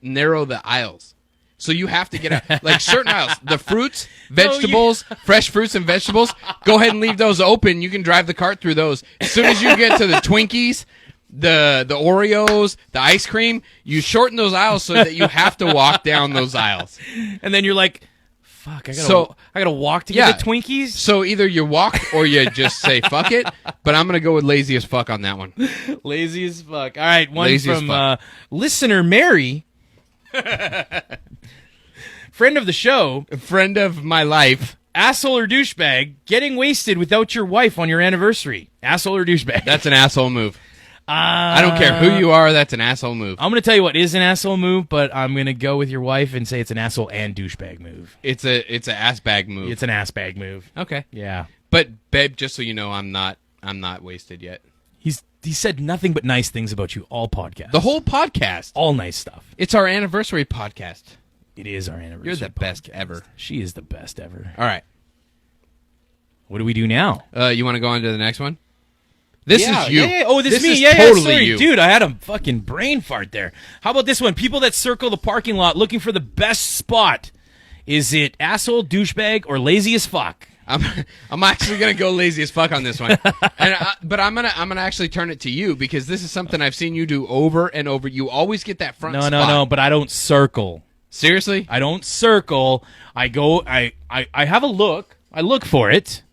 narrow the aisles. So you have to get out, like certain aisles, the fruits, vegetables, fresh fruits and vegetables, go ahead and leave those open. You can drive the cart through those. As soon as you get to the Twinkies, the Oreos, the ice cream, you shorten those aisles so that you have to walk down those aisles. And then you're like, fuck, I gotta walk to get the Twinkies? So either you walk or you just say fuck it, but I'm going to go with lazy as fuck on that one. Lazy as fuck. All right, one Lazy as from fuck. listener Mary. Friend of the show. Friend of my life. Asshole or douchebag, getting wasted without your wife on your anniversary. Asshole or douchebag? That's an asshole move. I don't care who you are, that's an asshole move. I'm going to tell you what is an asshole move, but I'm going to go with your wife and say it's an asshole and douchebag move. It's an ass bag move. It's an ass bag move. Okay. Yeah. But babe, just so you know, I'm not wasted yet. He said nothing but nice things about you all podcast. The whole podcast. All nice stuff. It's our anniversary podcast. It is our anniversary. You're the best podcast. ever. She is the best ever. All right. What do we do now? You want to go on to the next one? This is you. Yeah. Oh, this is me. Is Yeah, totally sorry. you. Dude, I had a fucking brain fart there. How about this one? People that circle the parking lot looking for the best spot. Is it asshole, douchebag, or lazy as fuck? I'm actually gonna go lazy as fuck on this one, but I'm gonna actually turn it to you because this is something I've seen you do over and over. You always get that front spot. No, but I don't circle. Seriously? I don't circle. I go. I have a look. I look for it.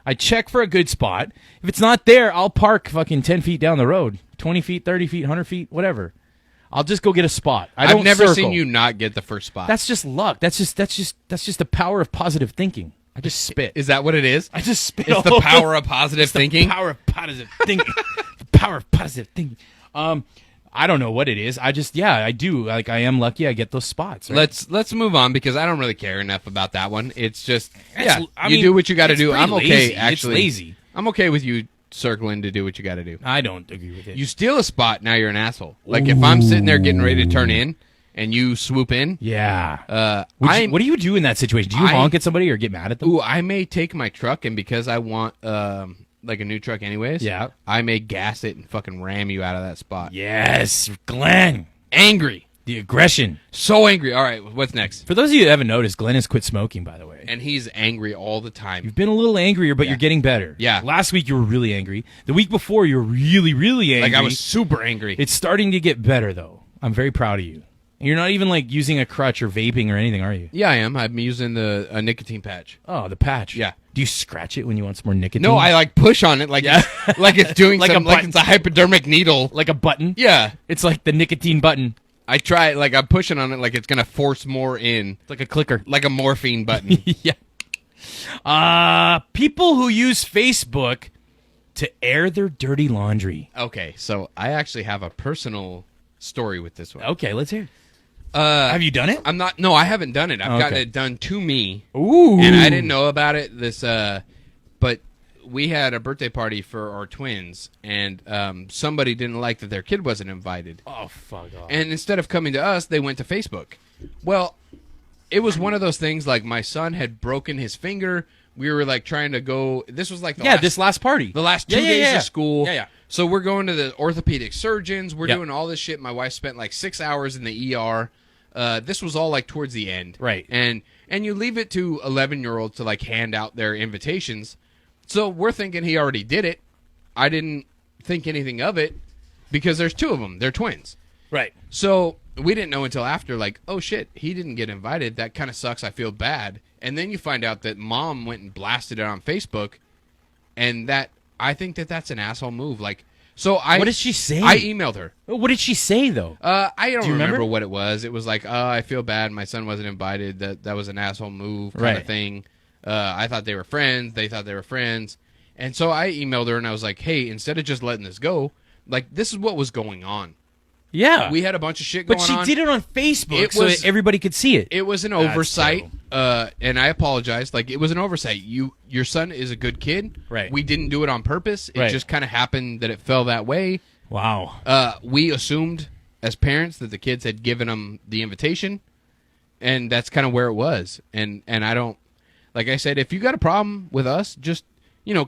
I check for a good spot. If it's not there, I'll park fucking 10 feet down the road, 20 feet, 30 feet, 100 feet, whatever. I'll just go get a spot. I've never circle. seen you not get the first spot. That's just luck. That's just the power of positive thinking. I just spit. Is that what it is? I just spit. It's the power of positive thinking. The power of positive thinking. The power of positive thinking. I don't know what it is. I do. Like, I am lucky I get those spots. Right? Let's move on because I don't really care enough about that one. It's just you mean, do what you got to it's do. pretty I'm okay. lazy. Actually, It's lazy. I'm okay with you circling to do what you got to do. I don't agree with it. You steal a spot, now you're an asshole. Like if I'm sitting there getting ready to turn in and you swoop in, yeah. What do you do in that situation? Do you honk at somebody or get mad at them? Ooh, I may take my truck and because I want like a new truck anyways, yeah, I may gas it and fucking ram you out of that spot. Yes, Glenn. Angry. The aggression. So angry. All right, what's next? For those of you that haven't noticed, Glenn has quit smoking, by the way. And he's angry all the time. You've been a little angrier, but you're getting better. Yeah. Last week you were really angry. The week before you were really, really angry. Like I was super angry. It's starting to get better, though. I'm very proud of you. And you're not even like using a crutch or vaping or anything, are you? Yeah, I am. I'm using a nicotine patch. Oh, the patch. Yeah. Do you scratch it when you want some more nicotine? No, I like push on it like like it's doing Like like it's a hypodermic needle. Like a button? Yeah. It's like the nicotine button. I try it like I'm pushing on it like it's gonna force more in. It's like a clicker. Like a morphine button. Yeah. People who use Facebook to air their dirty laundry. Okay, so I actually have a personal story with this one. Okay, let's hear it. Have you done it? No, I haven't done it. I've gotten Okay. it done to me. Ooh. And I didn't know about it. But we had a birthday party for our twins, and somebody didn't like that their kid wasn't invited. Oh, fuck off. And instead of coming to us, they went to Facebook. Well, it was one of those things like my son had broken his finger. We were like trying to go. This was like this last party. the last 2 days of school. Yeah. So we're going to the orthopedic surgeons. We're Yeah. doing all this shit. My wife spent like 6 hours in the ER. This was all like towards the end. Right. And you leave it to 11-year-olds to like hand out their invitations. So we're thinking he already did it. I didn't think anything of it because there's two of them. They're twins. Right. So we didn't know until after, like, oh shit, he didn't get invited. That kind of sucks. I feel bad. And then you find out that mom went and blasted it on Facebook, and I think that's an asshole move. Like, so What did she say? I emailed her. What did she say, though? I don't you remember remember? what it was. It was like, oh, I feel bad. My son wasn't invited. That was an asshole move kind of Right. thing. I thought they were friends. They thought they were friends. And so I emailed her, and I was like, hey, instead of just letting this go, like, this is what was going on. Yeah. We had a bunch of shit going But on. she did it on Facebook It so was- that everybody could see it. It was an That's oversight, and I apologize. Like, it was an oversight. Your son is a good kid. Right. We didn't do it on purpose. It Right. just kind of happened that it fell that way. Wow. We assumed as parents that the kids had given them the invitation, and that's kind of where it was. And I don't, like I said, if you got a problem with us, just,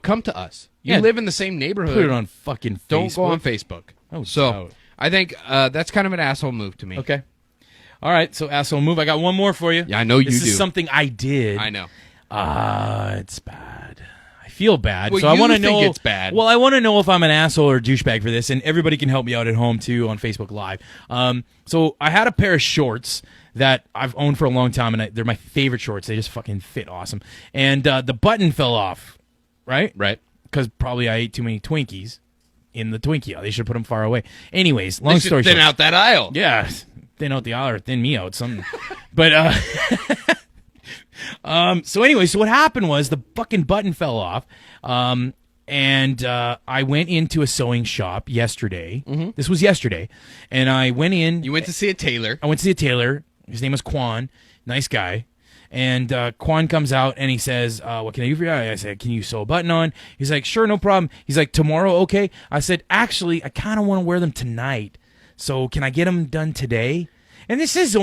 come to us. You Yeah. live in the same neighborhood. Put it on fucking Facebook. Don't go on Facebook. Oh, so doubt. I think that's kind of an asshole move to me. Okay. All right, so asshole move. I got one more for you. Yeah, I know you This do. is something I did. I know. It's bad. I feel bad. Well, so I you want to think know. it's bad. Well, I want to know if I'm an asshole or a douchebag for this, and everybody can help me out at home too on Facebook Live. So I had a pair of shorts that I've owned for a long time, and they're my favorite shorts. They just fucking fit awesome. And the button fell off, right? Right. Because probably I ate too many Twinkies in the Twinkie aisle. They should put them far away. Anyways, long They should story thin short. out that aisle. Yeah, thin out the aisle or thin me out, something. But so anyway, so what happened was the fucking button fell off, and I went into a sewing shop yesterday. Mm-hmm. This was yesterday, and I went in. You went to see a tailor. I went to see a tailor. His name was Quan. Nice guy. And Quan comes out and he says, what can I do for you? I said, can you sew a button on? He's like, sure, no problem. He's like, tomorrow, okay? I said, actually, I kind of want to wear them tonight. So can I get them done today? And this is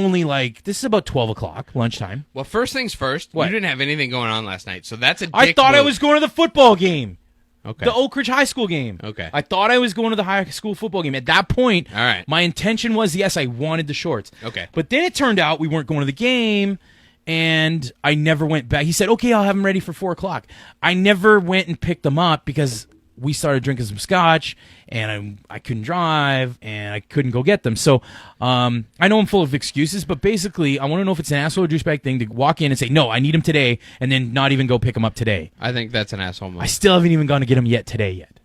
about 12 o'clock, lunchtime. Well, first things first, What? you didn't have anything going on last night, so that's a dick I thought I move. was going to the football game. Okay. The Oak Ridge High School game. Okay. I thought I was going to the high school football game. At that point, All right. my intention was, yes, I wanted the shorts. Okay. But then it turned out we weren't going to the game, and I never went back. He said, okay, I'll have them ready for 4 o'clock. I never went and picked them up because we started drinking some scotch, and I couldn't drive, and I couldn't go get them. So I know I'm full of excuses, but basically, I want to know if it's an asshole or douchebag thing to walk in and say, no, I need him today, and then not even go pick him up today. I think that's an asshole move. I still haven't even gone to get him yet.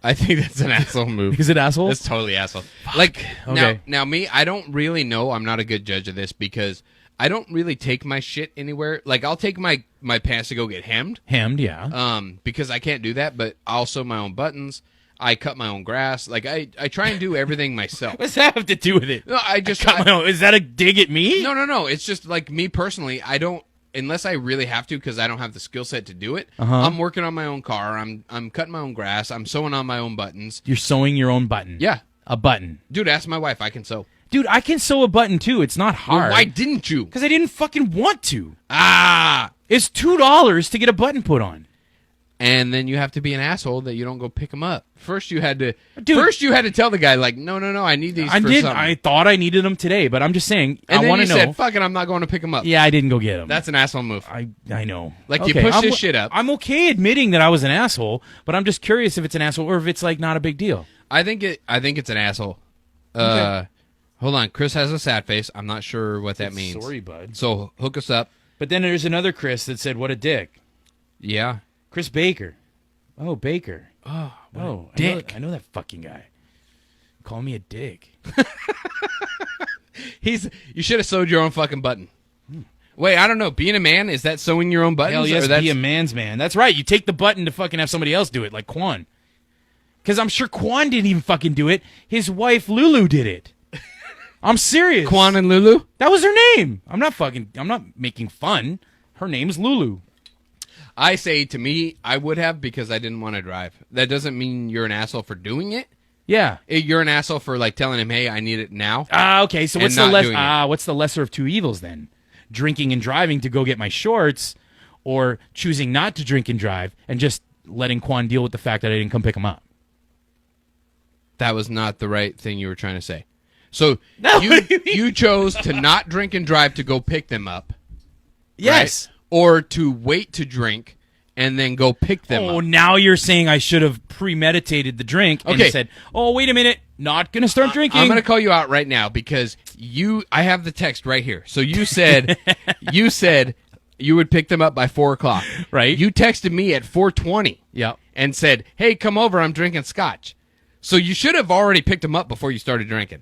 I think that's an asshole move. Is it asshole? That's totally asshole. Like, Okay. now me, I don't really know. I'm not a good judge of this because I don't really take my shit anywhere. Like, I'll take my pants to go get hemmed. Hemmed, yeah. Because I can't do that, but I'll sew my own buttons. I cut my own grass. Like, I try and do everything myself. What's that have to do with it? No, I just Cut my own. Is that a dig at me? No. It's just like me personally. I don't, unless I really have to, because I don't have the skill set to do it. Uh-huh. I'm working on my own car. I'm cutting my own grass. I'm sewing on my own buttons. You're sewing your own button. Yeah, A button. dude. Ask my wife. I can sew. Dude, I can sew a button too. It's not hard. Well, why didn't you? Because I didn't fucking want to. Ah. It's $2 to get a button put on. And then you have to be an asshole that you don't go pick them up. First, you had to. Dude. First, you had to tell the guy like, no, I need these. I for did. something. I thought I needed them today, but I'm just saying. And I then want you to know. said, "Fuck it, I'm not going to pick them up." Yeah, I didn't go get them. That's an asshole move. I know. Like, you push this shit up. I'm okay admitting that I was an asshole, but I'm just curious if it's an asshole or if it's like not a big deal. I think it's an asshole. Okay. Hold on, Chris has a sad face. I'm not sure what that means. Sorry, bud. So hook us up. But then there's another Chris that said, "What a dick." Yeah. Chris Baker. Oh, Baker. Oh, dick. I know that fucking guy. Call me a dick. You should have sewed your own fucking button. Wait, I don't know. Being a man, is that sewing your own buttons? Hell yes, or that's... be a man's man. That's right. You take the button to fucking have somebody else do it, like Quan. Because I'm sure Quan didn't even fucking do it. His wife Lulu did it. I'm serious. Quan and Lulu? That was her name. I'm not making fun. Her name's Lulu. I say, to me, I would have because I didn't want to drive. That doesn't mean you're an asshole for doing it. Yeah. You're an asshole for like telling him, "Hey, I need it now." Okay. So what's the lesser of two evils then? Drinking and driving to go get my shorts, or choosing not to drink and drive and just letting Quan deal with the fact that I didn't come pick him up. That was not the right thing you were trying to say. So No, you what do you mean? you chose to not drink and drive to go pick them up. Yes. Right? Or to wait to drink and then go pick them Oh, up. now you're saying I should have premeditated the drink and Okay. said, "Oh, wait a minute, not gonna start drinking." I'm going to call you out right now because I have the text right here. So you said you would pick them up by 4:00. Right. You texted me at 4:20. Yep. And said, "Hey, come over. I'm drinking scotch." So you should have already picked them up before you started drinking.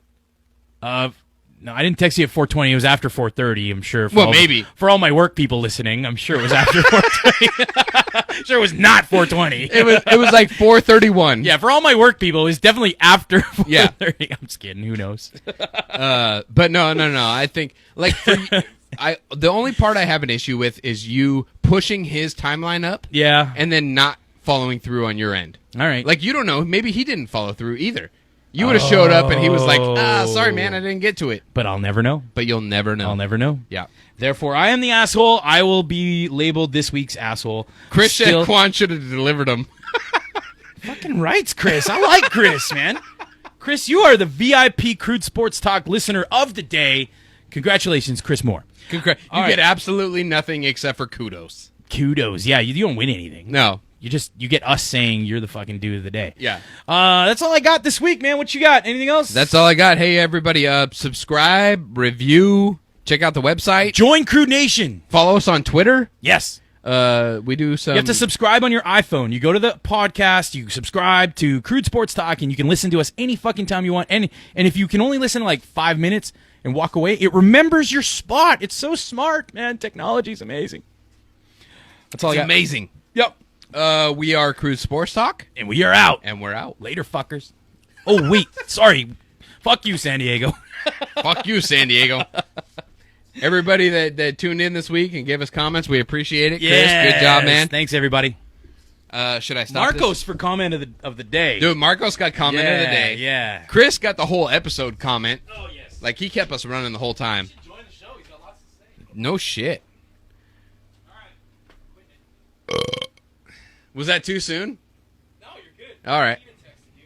No, I didn't text you at 4:20. It was after 4:30. I'm sure. Well, maybe. For all my work people listening, I'm sure it was after 4:20. Sure, it was not 4:20. It was like 4:31. Yeah, for all my work people, it was definitely after 4:30. Yeah. I'm just kidding. Who knows? But no. I think like the only part I have an issue with is you pushing his timeline up Yeah. and then not following through on your end. All right. Like, you don't know. Maybe he didn't follow through either. You would have showed up and he was like, sorry, man, I didn't get to it. But I'll never know. But you'll never know. I'll never know. Yeah. Therefore, I am the asshole. I will be labeled this week's asshole. Chris Still- said Quan should have delivered him. Fucking rights, Chris. I like Chris, man. Chris, you are the VIP Crude Sports Talk listener of the day. Congratulations, Chris Moore. You All right. get absolutely nothing except for kudos. Kudos. Yeah, you don't win anything. No. You get us saying you're the fucking dude of the day. Yeah. That's all I got this week, man. What you got? Anything else? That's all I got. Hey, everybody, subscribe, review, check out the website. Join Crude Nation. Follow us on Twitter. Yes. We do some... You have to subscribe on your iPhone. You go to the podcast, you subscribe to Crude Sports Talk, and you can listen to us any fucking time you want. And if you can only listen to like 5 minutes and walk away, it remembers your spot. It's so smart, man. Technology's amazing. That's all I It's got. amazing. Yep. We are Crude Sports Talk, And we are out. and we're out. Later, fuckers. Oh, wait. Sorry. Fuck you, San Diego. Fuck you, San Diego. Everybody that tuned in this week and gave us comments, we appreciate it. Chris, good job, man. Thanks, everybody. Should I stop Marcos for comment of the day. this? Dude, Marcos got comment of the day. Yeah. Chris got the whole episode comment. Oh, yes. Like, he kept us running the whole time. Join the show. He's got lots to say. No shit. Was that too soon? No, you're good. All right. I even texted you.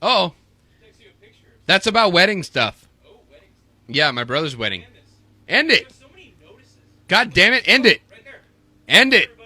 Oh, Text you a picture. that's about wedding stuff. Oh, wedding stuff. Yeah, my brother's wedding. End this. End it. There's so many notices. God damn it. End it. Right there. End it. Everybody